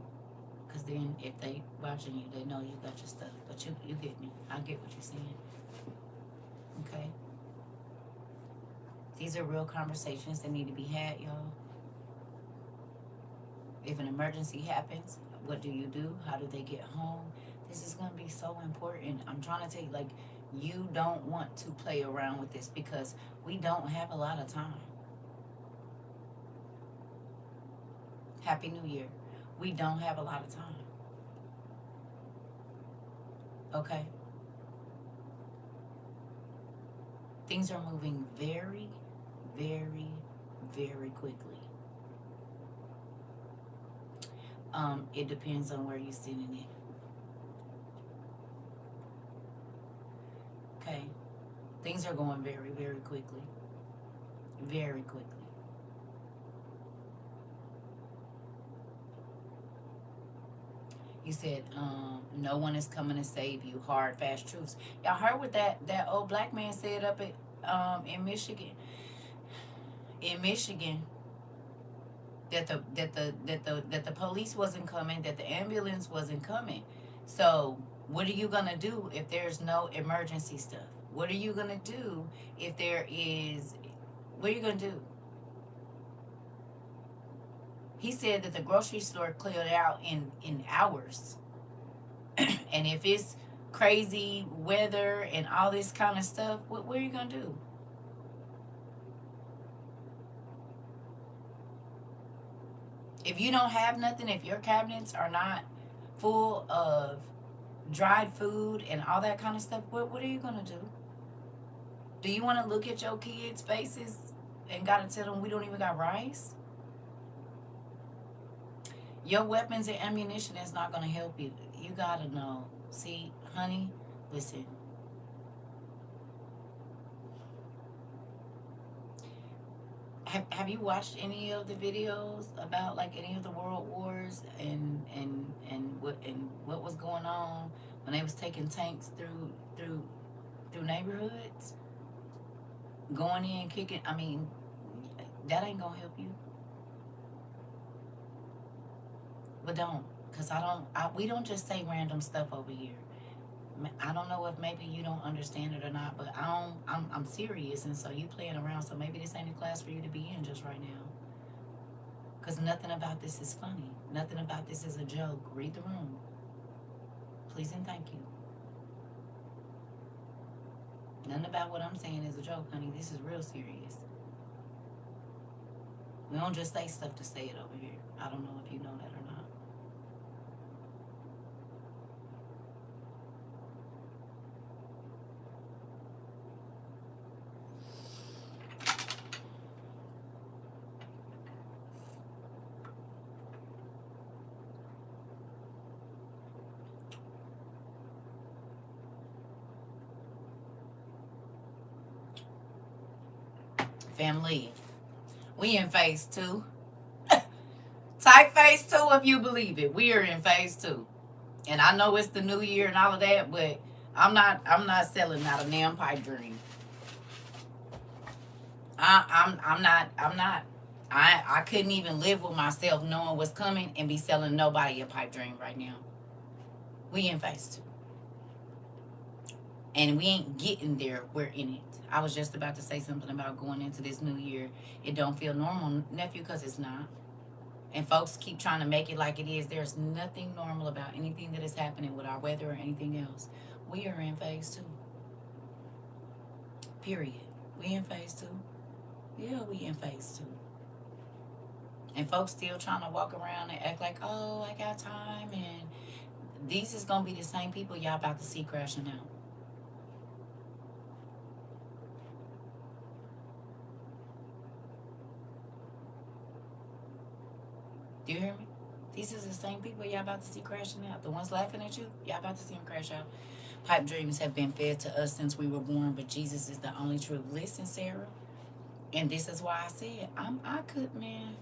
Because then if they watching you, they know you got your stuff. But you get me. I get what you're saying. Okay? These are real conversations that need to be had, y'all. If an emergency happens, what do you do? How do they get home? This is going to be so important. I'm trying to tell you, like, you don't want to play around with this because we don't have a lot of time. Happy New Year. We don't have a lot of time. Okay? Things are moving very, very, very quickly. It depends on where you're sitting it. Okay? Things are going very, very quickly. Very quickly. You said, no one is coming to save you. Hard, fast truths. Y'all heard what that old black man said up at in Michigan? In Michigan, that the police wasn't coming, that the ambulance wasn't coming. So what are you gonna do if there's no emergency stuff? What are you gonna do if there is? What are you gonna do? He said that the grocery store cleared out in hours. And if it's crazy weather and all this kind of stuff, what are you gonna do? If you don't have nothing, if your cabinets are not full of dried food and all that kind of stuff, what are you gonna do? Do you want to look at your kids' faces and gotta tell them we don't even got rice? Your weapons and ammunition is not gonna help you. You gotta know. See, honey, listen. Have you watched any of the videos about like any of the world wars and what was going on when they was taking tanks through neighborhoods, going in, kicking? I mean, that ain't gonna help you. But don't, cause we don't just say random stuff over here. I don't know if maybe you don't understand it or not, but I'm serious, and so you playing around, so maybe this ain't a class for you to be in just right now. Because nothing about this is funny. Nothing about this is a joke. Read the room. Please and thank you. Nothing about what I'm saying is a joke, honey. This is real serious. We don't just say stuff to say it over here. I don't know if you know that or not. Family, we in phase 2. Type phase 2 if you believe it. We are in phase 2. And I know it's the new year and all of that, but I'm not selling out a damn pipe dream. I'm not. I couldn't even live with myself knowing what's coming and be selling nobody a pipe dream right now. We in phase 2. And we ain't getting there. We're in it. I was just about to say something about going into this new year. It don't feel normal, nephew, because it's not. And folks keep trying to make it like it is. There's nothing normal about anything that is happening with our weather or anything else. We are in phase 2. Period. We in phase 2. Yeah, we in phase 2. And folks still trying to walk around and act like, oh, I got time. And these is going to be the same people y'all about to see crashing out. Do you hear me? These is the same people y'all about to see crashing out. The ones laughing at you, y'all about to see them crash out. Pipe dreams have been fed to us since we were born, but Jesus is the only truth. Listen, Sarah, and this is why I said, I could, man.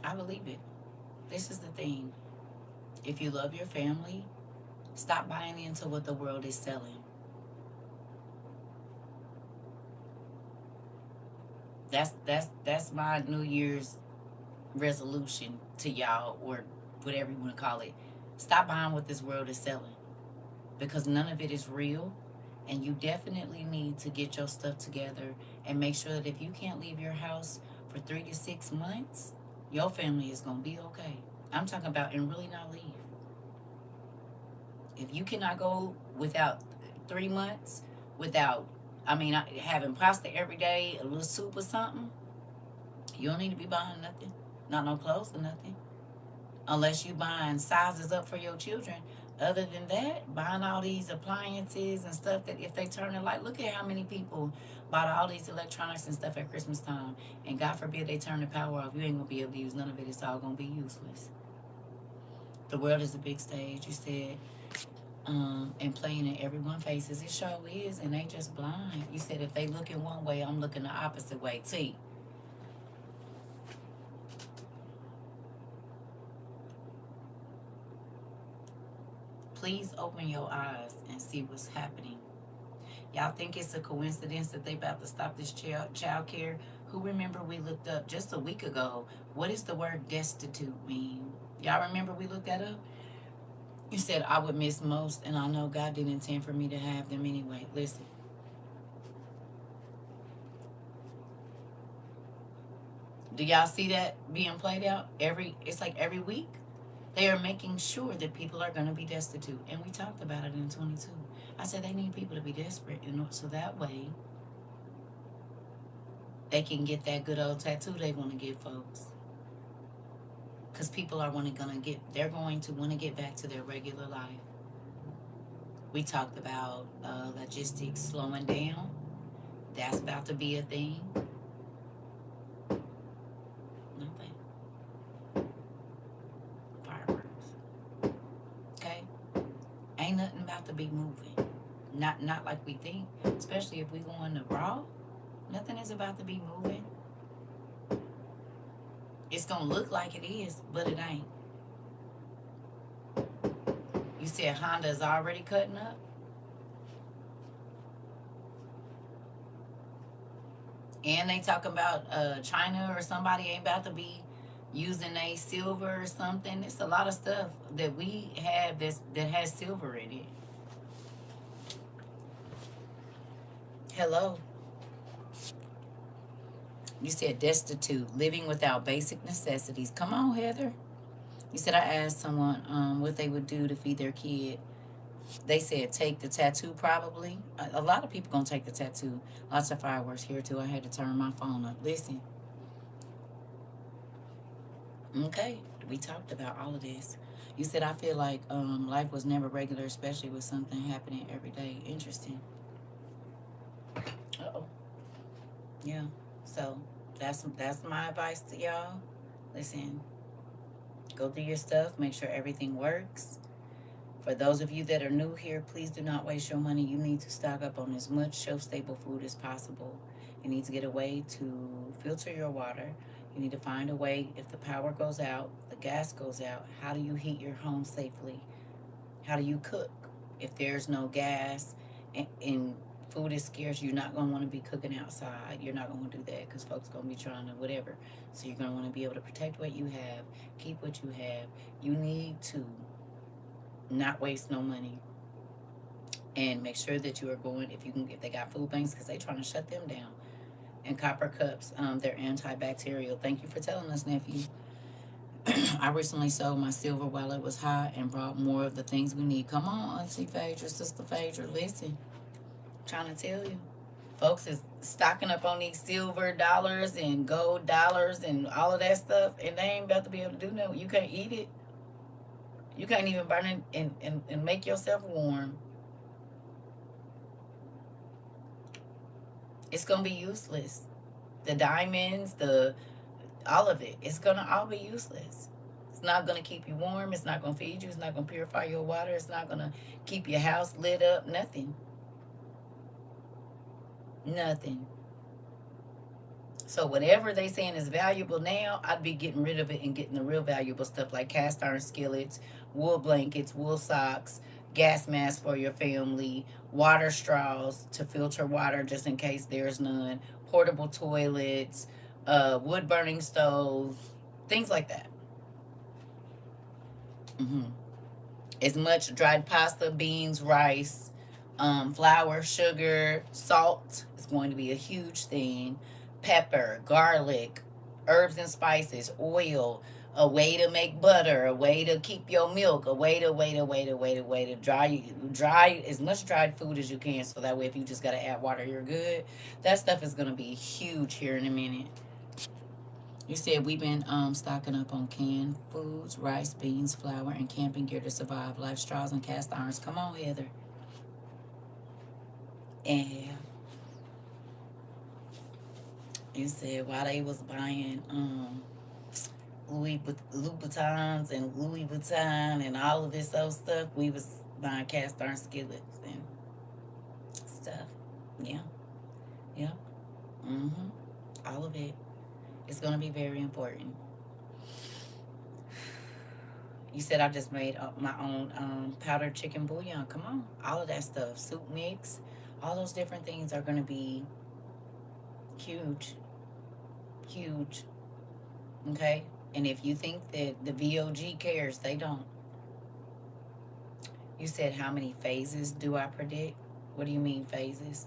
I believe it. This is the thing. If you love your family, stop buying into what the world is selling. That's my New Year's resolution to y'all, or whatever you want to call it. Stop buying what this world is selling, because none of it is real. And you definitely need to get your stuff together and make sure that if you can't leave your house for 3 to 6 months, your family is going to be okay. I'm talking about and really not leave. If you cannot go without 3 months, without, having pasta every day, a little soup or something, you don't need to be buying nothing. Not no clothes or nothing. Unless you buying sizes up for your children. Other than that, buying all these appliances and stuff that if they turn the light, look at how many people bought all these electronics and stuff at Christmas time. And God forbid they turn the power off. You ain't going to be able to use none of it. It's all going to be useless. The world is a big stage, you said. And playing in everyone's faces. It sure is. And they just blind. You said if they look in one way, I'm looking the opposite way. T. Please open your eyes and see what's happening. Y'all think it's a coincidence that they about to stop this child care? Who remember we looked up just a week ago, what does the word destitute mean? Y'all remember we looked that up? You said I would miss most, and I know God didn't intend for me to have them anyway. Listen. Do y'all see that being played out? It's like every week. They are making sure that people are going to be destitute. And we talked about it in 22. I said they need people to be desperate, so that way they can get that good old tattoo they want to give folks. Because people are going to want to get back to their regular life. We talked about logistics slowing down. That's about to be a thing. Nothing. Fireworks. Okay? Ain't nothing about to be moving. Not like we think. Especially if we go into Raw. Nothing is about to be moving. It's going to look like it is, but it ain't. You said Honda's already cutting up? And they talking about China or somebody ain't about to be using a silver or something. It's a lot of stuff that we have that has silver in it. Hello. You said destitute, living without basic necessities. Come on, Heather. You said I asked someone what they would do to feed their kid. They said take the tattoo probably. A lot of people gonna take the tattoo. Lots of fireworks here too. I had to turn my phone up. Listen. Okay, we talked about all of this. You said I feel like life was never regular, especially with something happening every day. Interesting. Uh oh. Yeah. So that's my advice to y'all. Listen, go through your stuff, make sure everything works. For those of you that are new here, please do not waste your money. You need to stock up on as much shelf-stable food as possible. You need to get a way to filter your water. You need to find a way, if the power goes out, the gas goes out, how do you heat your home safely? How do you cook? If there's no gas and food is scarce, you're not going to want to be cooking outside. You're not going to do that because folks going to be trying to whatever. So you're going to want to be able to protect what you have, keep what you have. You need to not waste no money and make sure that you are going, if they got food banks, because they trying to shut them down. And copper cups, they're antibacterial. Thank you for telling us, nephew. I recently sold my silver while it was high and brought more of the things we need. Come on, Auntie Phaedra, Sister Phaedra, listen. I'm trying to tell you. Folks is stocking up on these silver dollars and gold dollars and all of that stuff, and they ain't about to be able to do nothing. You can't eat it. You can't even burn it and make yourself warm. It's going to be useless. The diamonds, all of it, it's going to all be useless. It's not going to keep you warm. It's not going to feed you. It's not going to purify your water. It's not going to keep your house lit up. Nothing. Nothing. So whatever they saying is valuable now, I'd be getting rid of it and getting the real valuable stuff like cast iron skillets, wool blankets, wool socks, gas masks for your family, water straws to filter water just in case there's none, portable toilets, wood burning stoves, things like that. As much dried pasta, beans, rice, flour, sugar, salt is going to be a huge thing. Pepper, garlic, herbs and spices, oil, a way to make butter, a way to keep your milk, a way to dry as much dried food as you can, so that way if you just gotta add water, you're good. That stuff is gonna be huge here in a minute. You said we've been stocking up on canned foods, rice, beans, flour, and camping gear to survive. Life straws and cast irons. Come on, Heather. And you said while they was buying Louis Vuittons and Louis Vuitton and all of this old stuff, we was buying cast iron skillets and stuff. Yeah. Yeah. All of it. It's gonna be very important. You said I just made my own powdered chicken bouillon. Come on. All of that stuff. Soup mix. All those different things are going to be huge. Huge. Okay? And if you think that the VOG cares, they don't. You said how many phases do I predict? What do you mean phases?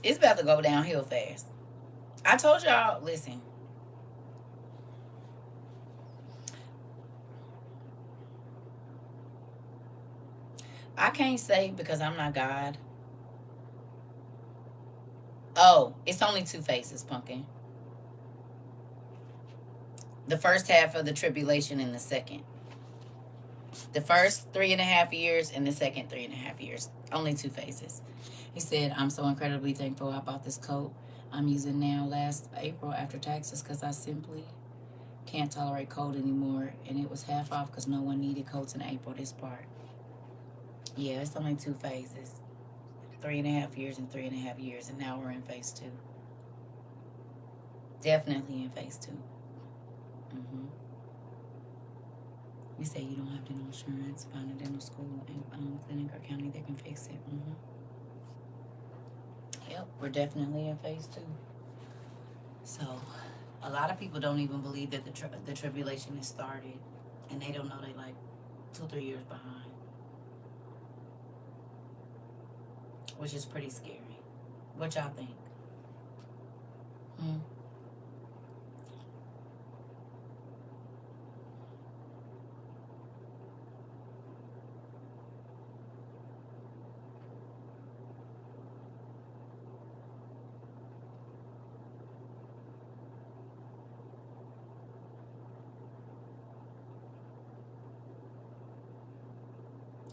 It's about to go downhill fast. I told y'all, listen. I can't say because I'm not God. Oh, it's only 2 phases, pumpkin. The first half of the tribulation and the second. The first 3.5 years and the second 3.5 years. Only 2 phases. He said, I'm so incredibly thankful I bought this coat I'm using now last April after taxes because I simply can't tolerate cold anymore. And it was half off because no one needed coats in April, this part. Yeah, it's only 2 phases. 3.5 years and 3.5 years. And now we're in phase 2. Definitely in phase 2. You say you don't have dental insurance, find a dental school in clinic or county that can fix it. Yep, we're definitely in phase 2. So, a lot of people don't even believe that the tribulation has started, and they don't know they like 2-3 years behind. which is pretty scary. What y'all think? Hmm?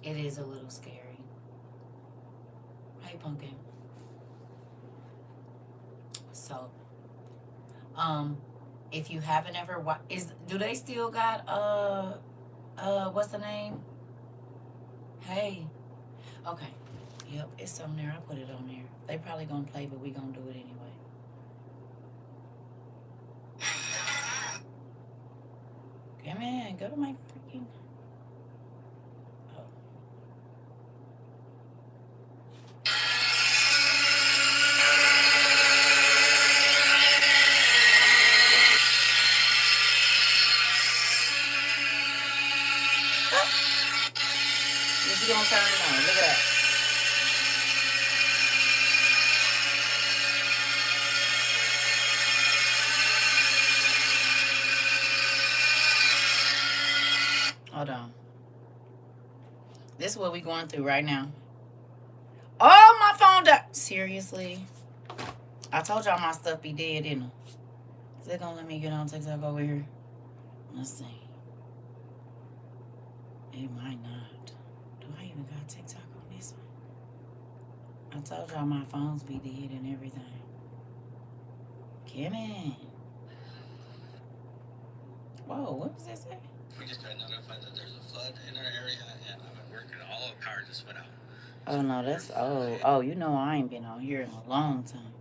It is a little scary. Hey, Pumpkin. So, if you haven't ever watched, do they still got what's the name? Hey, okay, yep, it's on there. I put it on there. They probably gonna play, but we gonna do it anyway. Come in, go to my freaking. Oh. This is gonna turn it on. Look at that. Hold on. This is what we going through right now. Oh, my phone died. Seriously? I told y'all my stuff be dead, didn't I? Is they gonna let me get on TikTok over here? Let's see. It might not. Do I even got TikTok on this one? I told y'all my phones be dead and everything. Come in. Whoa, what was that say? We just got notified that there's a flood in our area, and I'm at work, and all the power just went out. Oh, no, that's old. Oh, you know I ain't been on here in a long time.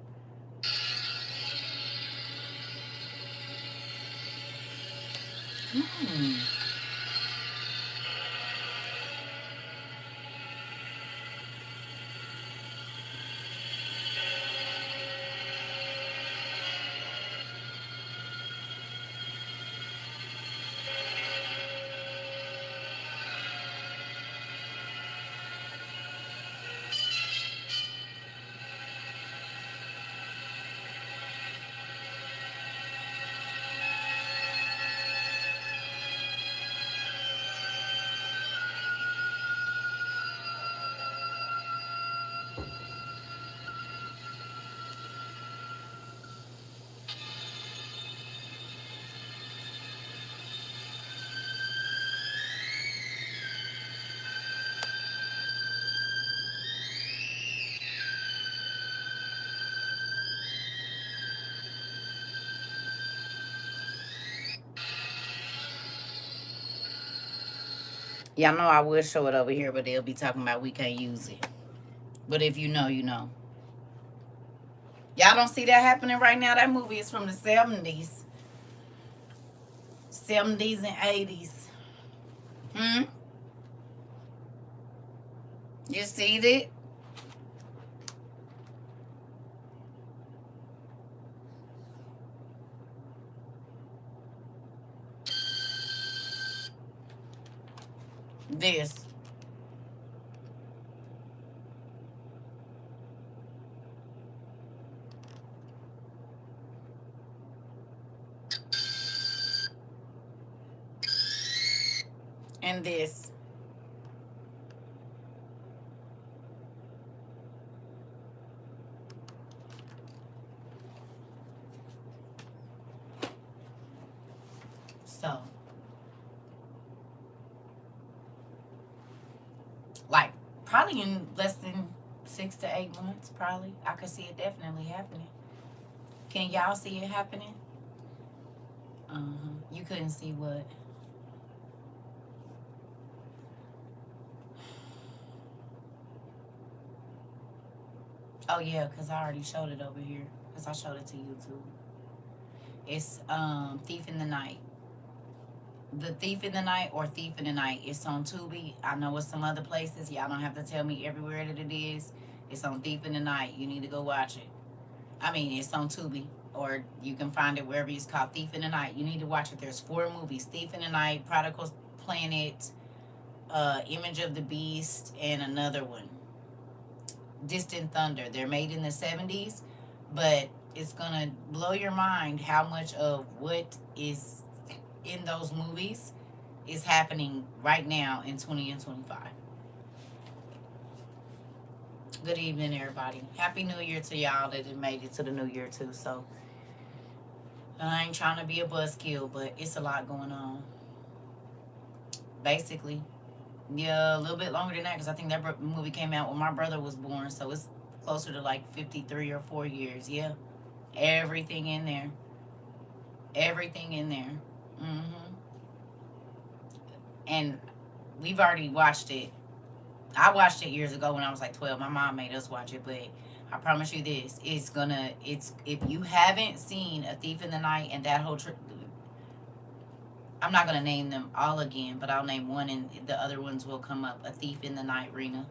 Y'all know I would show it over here, but they'll be talking about we can't use it. But if you know, you know. Y'all don't see that happening right now? That movie is from the 70s. 70s and 80s. You see it? This. And this. So, like, probably in less than 6 to 8 months, probably. I could see it definitely happening. Can y'all see it happening? You couldn't see what? Oh, yeah, because I already showed it over here. Because I showed it to YouTube. It's Thief in the Night. The Thief in the Night or Thief in the Night. It's on Tubi. I know it's some other places. Y'all don't have to tell me everywhere that it is. It's on Thief in the Night. You need to go watch it. I mean, it's on Tubi. Or you can find it wherever it's called Thief in the Night. You need to watch it. There's 4 movies. Thief in the Night, Prodigal Planet, Image of the Beast, and another one. Distant Thunder. They're made in the 70s, but it's gonna blow your mind how much of what is in those movies is happening right now in 20 and 25. Good evening, everybody. Happy New Year to y'all that have made it to the new year, too. So, I ain't trying to be a buzzkill, but it's a lot going on. Basically, yeah, a little bit longer than that because I think that movie came out when my brother was born. So, it's closer to like 53 or 4 years. Yeah. Everything in there. Everything in there. Mm-hmm. And we've already watched it. I watched it years ago when I was like 12. My mom made us watch it, but I promise you this, it's if you haven't seen A Thief in the Night and that whole I'm not gonna name them all again, but I'll name one and the other ones will come up. A Thief in the Night, Rena.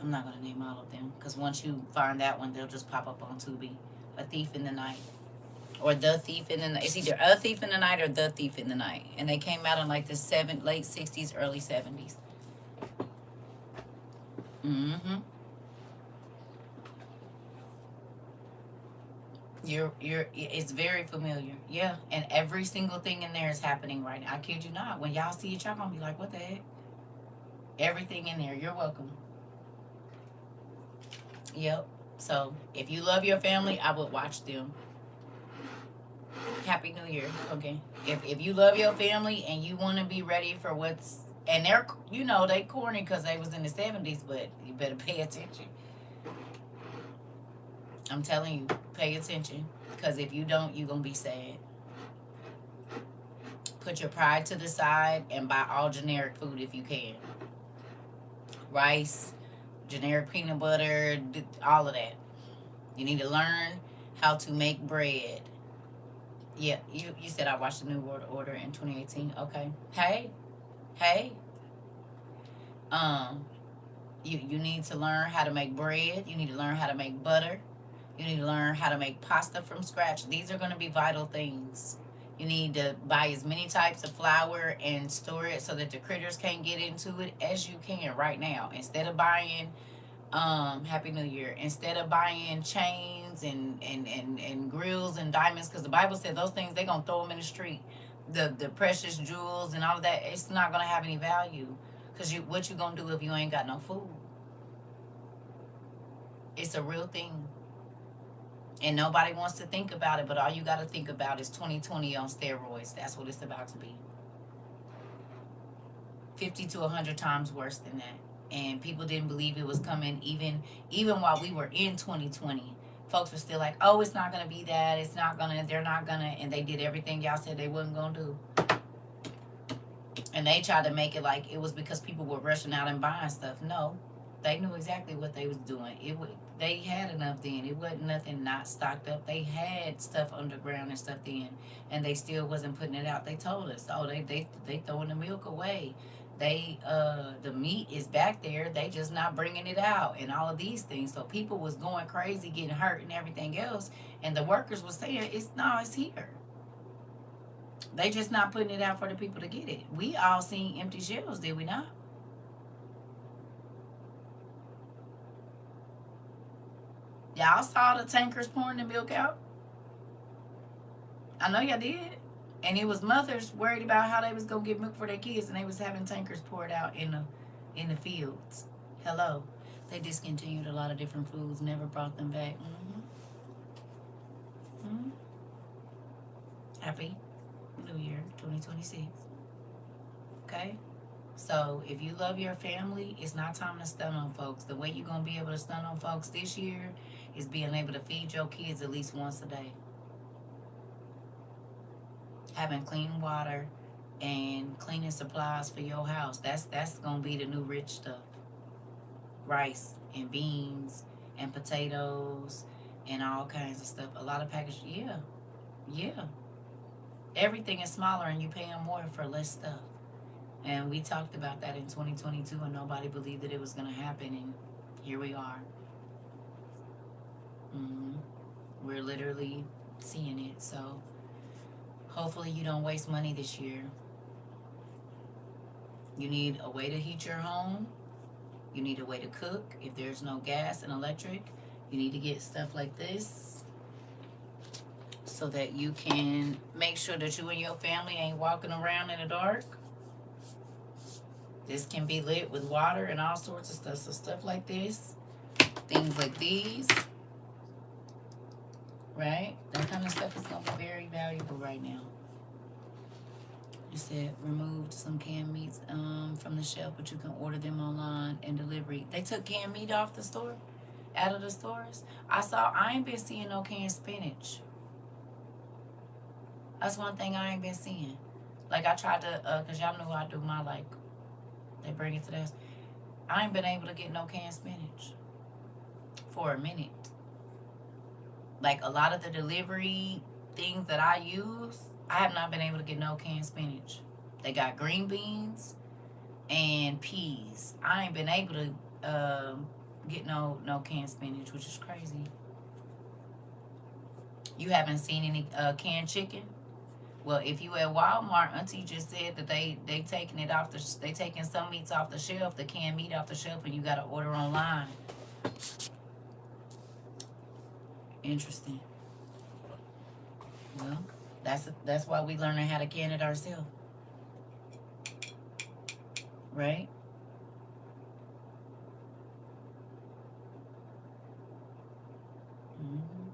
I'm not gonna name all of them because once you find that one, they'll just pop up on Tubi. A Thief in the Night. Or The Thief in the Night. It's either A Thief in the Night or The Thief in the Night. And they came out in like the late 60s, early 70s. Mm-hmm. It's very familiar. Yeah. And every single thing in there is happening right now. I kid you not. When y'all see it, y'all gonna be like, what the heck? Everything in there. You're welcome. Yep. So if you love your family, I would watch them. Happy New Year. Okay. If you love your family and you want to be ready for what's and they're they corny because they was in the 70s, but you better pay attention. I'm telling you, pay attention because if you don't, you're gonna be sad. Put your pride to the side and buy all generic food if you can. Rice, generic peanut butter, all of that. You need to learn how to make bread. Yeah, you said I watched the New World Order in 2018. Okay. Hey. You need to learn how to make bread. You need to learn how to make butter. You need to learn how to make pasta from scratch. These are going to be vital things. You need to buy as many types of flour and store it so that the critters can't get into it as you can right now. Instead of buying Happy New Year. Instead of buying chains and grills and diamonds, because the Bible said those things, they're going to throw them in the street. The precious jewels and all of that, it's not going to have any value. Because what you going to do if you ain't got no food? It's a real thing. And nobody wants to think about it, but all you got to think about is 2020 on steroids. That's what it's about to be. 50 to 100 times worse than that. And people didn't believe it was coming even while we were in 2020. Folks were still like, oh, it's not going to be that. It's not going to, they're not going to. And they did everything y'all said they wasn't going to do. And they tried to make it like it was because people were rushing out and buying stuff. No, they knew exactly what they was doing. They had enough then. It wasn't nothing not stocked up. They had stuff underground and stuff then, and they still wasn't putting it out. They told us, oh, they throwing the milk away. The meat is back there. They just not bringing it out and all of these things. So people was going crazy, getting hurt and everything else. And the workers was saying, it's here. They just not putting it out for the people to get it. We all seen empty shelves, did we not? Y'all saw the tankers pouring the milk out? I know y'all did. And it was mothers worried about how they was gonna get milk for their kids, and they was having tankers poured out in the fields. Hello. They discontinued a lot of different foods, never brought them back. Happy New Year 2026. Okay? So if you love your family, it's not time to stun on folks. The way you're gonna be able to stun on folks this year is being able to feed your kids at least once a day. Having clean water and cleaning supplies for your house. That's gonna be the new rich stuff. Rice and beans and potatoes and all kinds of stuff. A lot of packages. Yeah. Everything is smaller and you paying more for less stuff. And we talked about that in 2022 and nobody believed that it was gonna happen, and here we are. We're literally seeing it. So hopefully you don't waste money this year. You need a way to heat your home. You need a way to cook. If there's no gas and electric, you need to get stuff like this so that you can make sure that you and your family ain't walking around in the dark. This can be lit with water and all sorts of stuff. So stuff like this, things like these, right? That kind of stuff is going to be very valuable right now. You said removed some canned meats from the shelf, but you can order them online and delivery. They took canned meat off the store, out of the stores. I ain't been seeing no canned spinach. That's one thing I ain't been seeing. Like I tried to, cause y'all know I do my like, they bring it to this. I ain't been able to get no canned spinach for a minute. Like a lot of the delivery things that I use, I have not been able to get no canned spinach. They got green beans and peas. I ain't been able to get no canned spinach, which is crazy. You haven't seen any canned chicken? Well, if you at Walmart, Auntie just said that they taking it off they taking some meats off the shelf, the canned meat off the shelf, and you gotta order online. Interesting. Well, that's why we learning how to can it ourselves, right? Mm-hmm.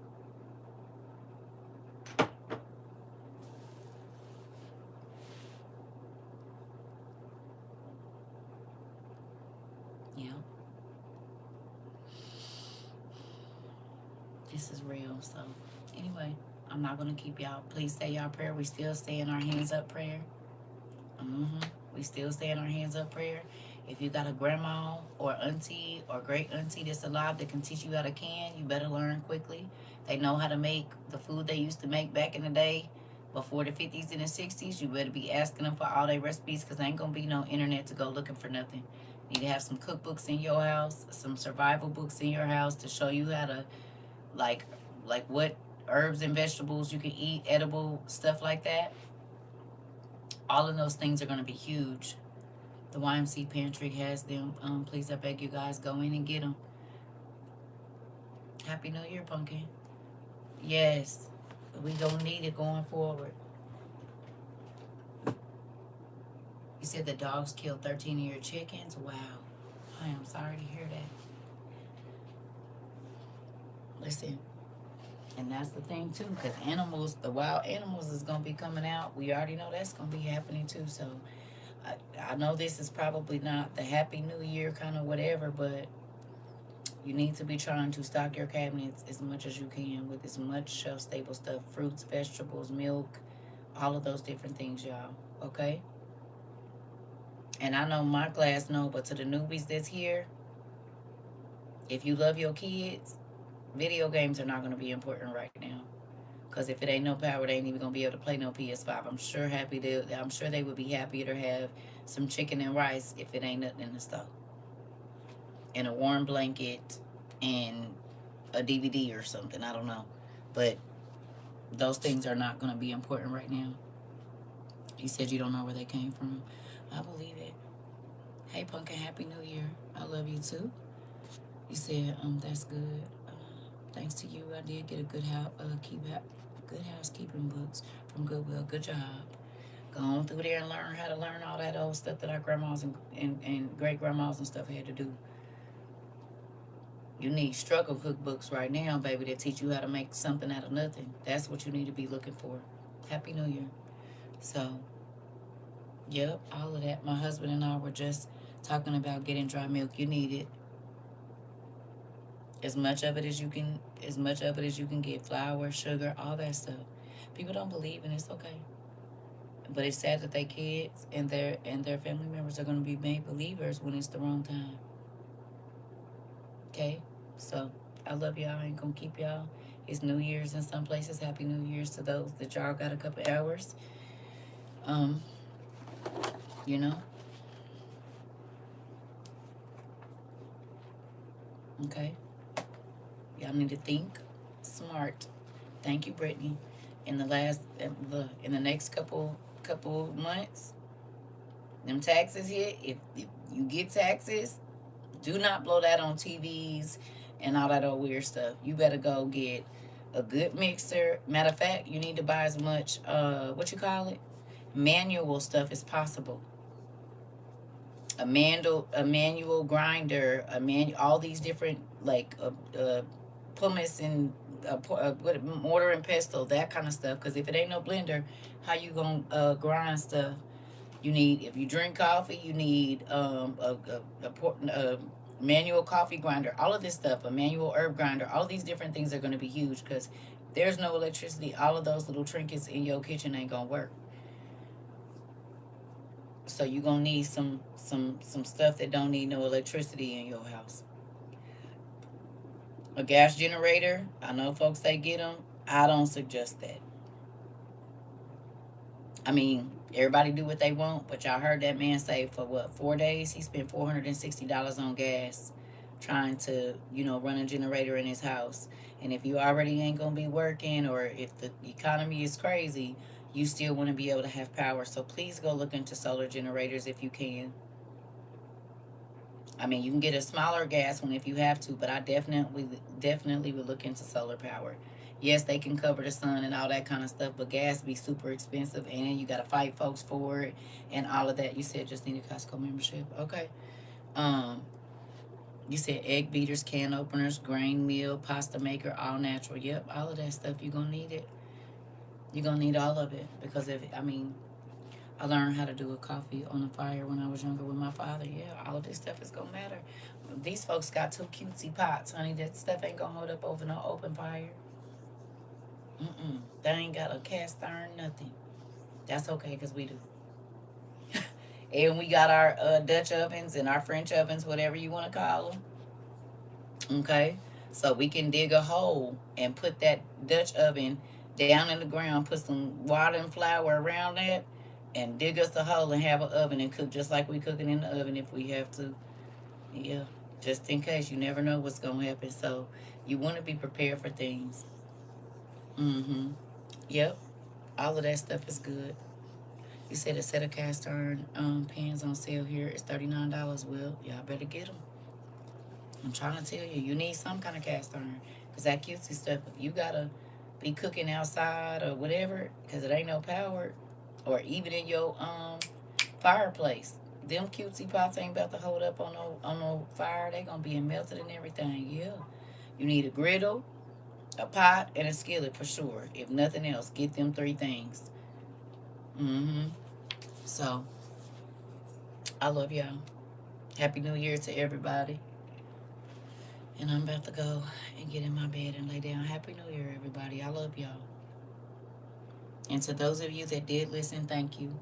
Yeah. This is real. So, anyway, I'm not going to keep y'all. Please say y'all prayer. We still stay in our hands up prayer. We still stay in our hands up prayer. If you got a grandma or auntie or great auntie that's alive that can teach you how to can, you better learn quickly. They know how to make the food they used to make back in the day before the 50s and the 60s. You better be asking them for all their recipes because there ain't going to be no internet to go looking for nothing. You need to have some cookbooks in your house, some survival books in your house to show you how to like what herbs and vegetables you can eat, edible stuff like that. All of those things are going to be huge. The YMC pantry has them. Please, I beg you guys, go in and get them. Happy New Year, Pumpkin. Yes, we gonna need it going forward. You said the dogs killed 13 of your chickens. Wow, I am sorry to hear that. Listen, and that's the thing too, because animals, the wild animals is gonna be coming out. We already know that's gonna be happening too. So I know this is probably not the Happy New Year kind of whatever, but you need to be trying to stock your cabinets as much as you can with as much shelf-stable stuff, fruits, vegetables, milk, all of those different things, y'all, okay? And I know my class know, but to the newbies that's here, if you love your kids, video games are not going to be important right now. Because if it ain't no power, they ain't even going to be able to play no PS5. I'm sure they would be happier to have some chicken and rice if it ain't nothing in the stove. And a warm blanket and a DVD or something. I don't know. But those things are not going to be important right now. He said you don't know where they came from. I believe it. Hey, Pumpkin, Happy New Year. I love you too. You said, that's good. Thanks to you, I did get a good housekeeping books from Goodwill. Good job. Go on through there and learn how to learn all that old stuff that our grandmas and great grandmas and stuff had to do. You need struggle cookbooks right now, baby, that teach you how to make something out of nothing. That's what you need to be looking for. Happy New Year. So, yep, all of that. My husband and I were just talking about getting dry milk. You need it. As much of it as you can get. Flour, sugar, all that stuff. People don't believe, and it's okay. But it's sad that their kids and their family members are going to be made believers when it's the wrong time. Okay? So, I love y'all. I ain't going to keep y'all. It's New Year's in some places. Happy New Year's to those that y'all got a couple hours. You know? Okay? Y'all need to think smart. Thank you, Brittany. In the next couple months, them taxes hit. If you get taxes, Do not blow that on TVs and all that old weird stuff. You better go get a good mixer. Matter of fact, you need to buy as much what you call it, manual stuff as possible. A manual grinder, all these different like pumice and what, mortar and pestle, that kind of stuff. Because if it ain't no blender, how you gonna grind stuff? You need, if you drink coffee, you need a manual coffee grinder. All of this stuff, a manual herb grinder. All of these different things are going to be huge because there's no electricity. All of those little trinkets in your kitchen ain't gonna work. So you're gonna need some stuff that don't need no electricity in your house. A gas generator. I know folks say get them. I don't suggest that. I mean, everybody do what they want, but y'all heard that man say for what, 4 days he spent $460 on gas trying to, run a generator in his house. And if you already ain't gonna be working, or if the economy is crazy, you still want to be able to have power. So please go look into solar generators if you can. I mean, you can get a smaller gas one if you have to, but I definitely would look into solar power. Yes, they can cover the sun and all that kind of stuff, but gas be super expensive, and you gotta fight folks for it and all of that. You said just need a Costco membership, okay? Um, you said egg beaters, can openers, grain mill, pasta maker, all natural. Yep, all of that stuff. You're gonna need it. You're gonna need all of it because I learned how to do a coffee on a fire when I was younger with my father. Yeah, all of this stuff is gonna matter. These folks got two cutesy pots, honey. That stuff ain't gonna hold up over no open fire. They ain't got a cast iron, nothing. That's okay, because we do. And we got our Dutch ovens and our French ovens, whatever you want to call them. Okay? So we can dig a hole and put that Dutch oven down in the ground, put some water and flour around that, and dig us a hole and have an oven and cook just like we cooking in the oven if we have to. Yeah. Just in case. You never know what's going to happen. So you want to be prepared for things. Mm-hmm. Yep. All of that stuff is good. You said a set of cast iron pans on sale here is $39. Well, y'all better get them. I'm trying to tell you, you need some kind of cast iron. Because that cutesy stuff, you got to be cooking outside or whatever, because it ain't no power, or even in your fireplace. Them cutesy pots ain't about to hold up on no fire. They going to be melted and everything. Yeah. You need a griddle, a pot, and a skillet for sure. If nothing else, get them three things. Mm-hmm. So, I love y'all. Happy New Year to everybody. And I'm about to go and get in my bed and lay down. Happy New Year, everybody. I love y'all. And to those of you that did listen, thank you.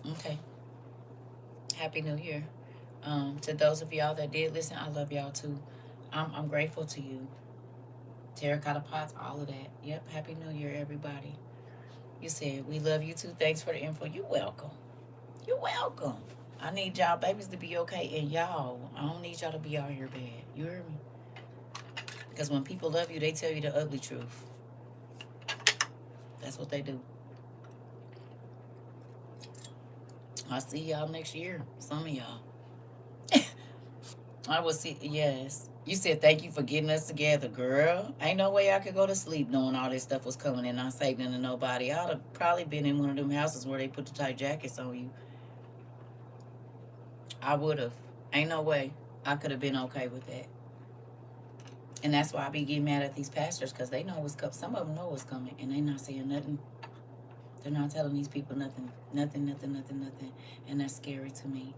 Okay. Happy New Year. To those of y'all that did listen, I love y'all too. I'm grateful to you. Terracotta pots, all of that. Yep. Happy New Year, everybody. You said, we love you too. Thanks for the info. You're welcome. You're welcome. I need y'all babies to be okay. And y'all, I don't need y'all to be out here bad. You hear me? Because when people love you, they tell you the ugly truth. That's what they do. I'll see y'all next year. Some of y'all. I will see. Yes. You said thank you for getting us together, girl. Ain't no way I could go to sleep knowing all this stuff was coming and not saving to nobody. I'd have probably been in one of them houses where they put the tight jackets on you. I would have. Ain't no way I could have been okay with that. And that's why I be getting mad at these pastors, because they know what's coming. Some of them know what's coming, and they not saying nothing. They're not telling these people nothing. Nothing. And that's scary to me.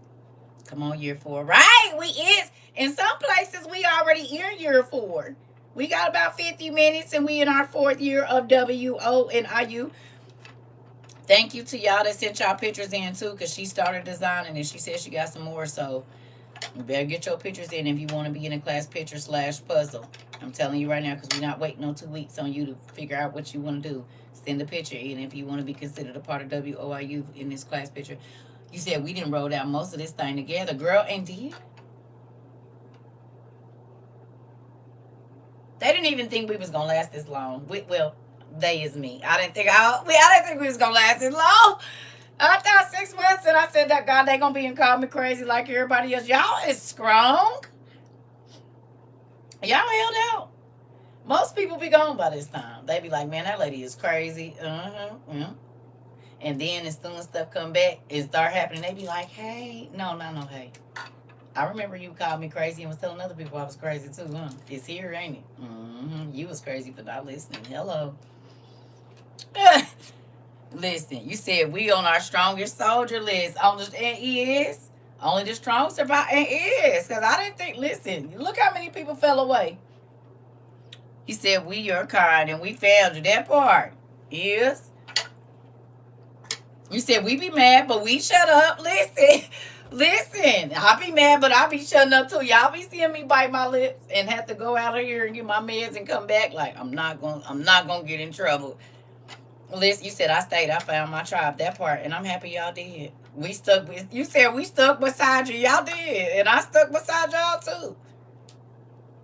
Come on, year 4. Right, we is. In some places, we already in year 4. We got about 50 minutes, and we in our 4th year of WO and IU. Thank you to y'all that sent y'all pictures in, too, because she started designing, and she said she got some more, so you better get your pictures in if you want to be in a class picture / puzzle. I'm telling you right now, because we're not waiting on 2 weeks on you to figure out what you want to do. Send a picture in if you want to be considered a part of WOIU in this class picture. You said we didn't roll out most of this thing together, girl, and did? They didn't even think we was gonna last this long. Well, they is me. I didn't think we was gonna last this long. I thought 6 months, and I said that God, they gonna be and call me crazy like everybody else. Y'all is strong. Y'all held out. Most people be gone by this time. They be like, man, that lady is crazy. Yeah. And then as soon as stuff come back, it start happening. They be like, hey, no, hey. I remember you called me crazy and was telling other people I was crazy too, huh? It's here, ain't it? You was crazy for not listening. Hello. Listen, you said we on our strongest soldier list. On the, and is. Only the strong survive. And is. Because I didn't think, listen, look how many people fell away. He said, we your kind and we failed you. That part is. You said, we be mad, but we shut up. Listen, I be mad, but I be shutting up too. Y'all be seeing me bite my lips and have to go out of here and get my meds and come back. Like, I'm not gonna get in trouble. Listen, you said I found my tribe, that part, and I'm happy y'all did. We stuck with, you said we stuck beside you. Y'all did, and I stuck beside y'all too.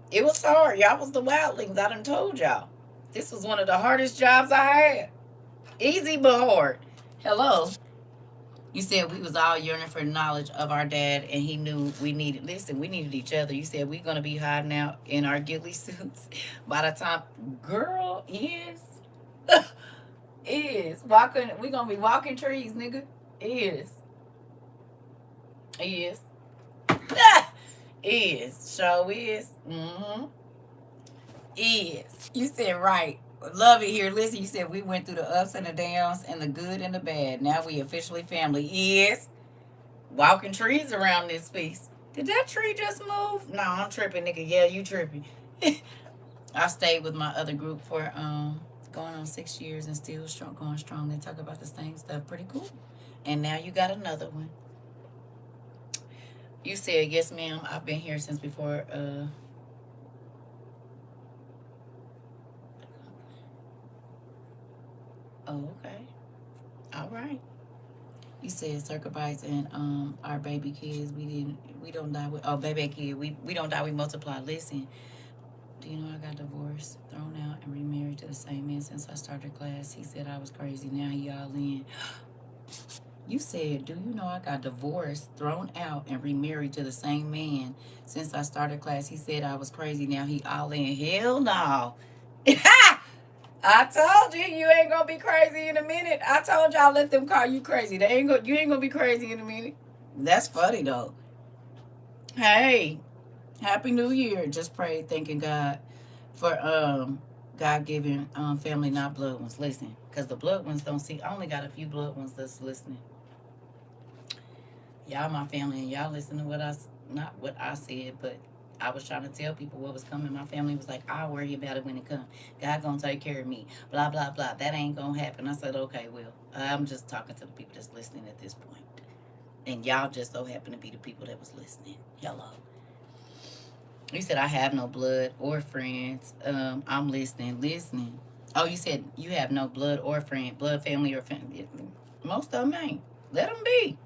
It was hard. Y'all was the wildlings. I done told y'all. This was one of the hardest jobs I had. Easy but hard. Hello. You said we was all yearning for knowledge of our dad, and he knew we needed. Listen, we needed each other. You said we're gonna be hiding out in our ghillie suits by the time. Girl is is walking. We gonna be walking trees, nigga. Is is is show is. Is. You said right. Love it here. Listen, you said we went through the ups and the downs and the good and the bad. Now we officially family. Is walking trees around this piece. Did that tree just move? No, I'm tripping, nigga. Yeah, you tripping. I stayed with my other group for going on 6 years and still strong, going strong. They talk about the same stuff. Pretty cool. And now you got another one. You said yes, ma'am. I've been here since before. Oh, okay. All right. You said CERCA bites and our baby kids. We don't die with baby kid. We don't die, we multiply. Listen, do you know I got divorced, thrown out, and remarried to the same man since I started class? He said I was crazy. Now he all in. You said, do you know I got divorced, thrown out, and remarried to the same man since I started class? He said I was crazy. Now he all in. Hell no. I told you you ain't gonna be crazy in a minute. I told y'all let them call you crazy. You ain't gonna be crazy in a minute. That's funny though. Hey, Happy New Year. Just pray, thanking God for God given family, not blood ones. Listen, because the blood ones don't see. I only got a few blood ones that's listening. Y'all my family and y'all listen to what not what I said, but I was trying to tell people what was coming. My family was like, I'll worry about it when it comes. God gonna take care of me. Blah, blah, blah. That ain't gonna happen. I said, okay, well, I'm just talking to the people that's listening at this point. And y'all just so happen to be the people that was listening. Hello. You said I have no blood or friends. I'm listening. Oh, you said you have no blood or friend, blood family or family. Most of them ain't. Let them be.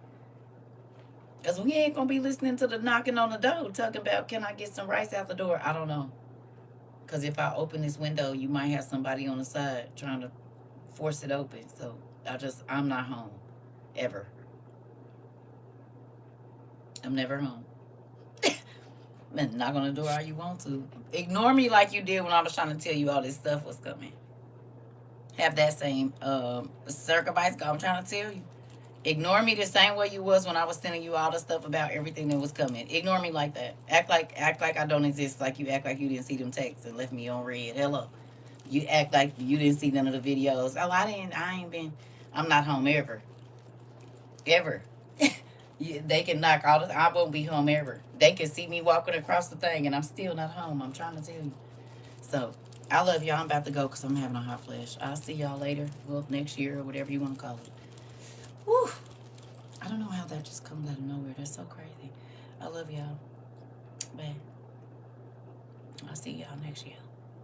Because we ain't going to be listening to the knocking on the door talking about, can I get some rice out the door? I don't know. Because if I open this window, you might have somebody on the side trying to force it open. So I'm not home. Ever. I'm never home. Man, knock on the door all you want to. Ignore me like you did when I was trying to tell you all this stuff was coming. Have that same sacrifice I'm trying to tell you. Ignore me the same way you was when I was sending you all the stuff about everything that was coming. Ignore me like that. Act like I don't exist. Like you act like you didn't see them texts and left me on red. Hello. You act like you didn't see none of the videos. Oh, I'm not home ever. Ever. They can knock all the. I won't be home ever. They can see me walking across the thing and I'm still not home. I'm trying to tell you. So, I love y'all. I'm about to go because I'm having a hot flash. I'll see y'all later. Well, next year or whatever you want to call it. Whew. I don't know how that just comes out of nowhere. That's so crazy. I love y'all. Bye. I'll see y'all next year.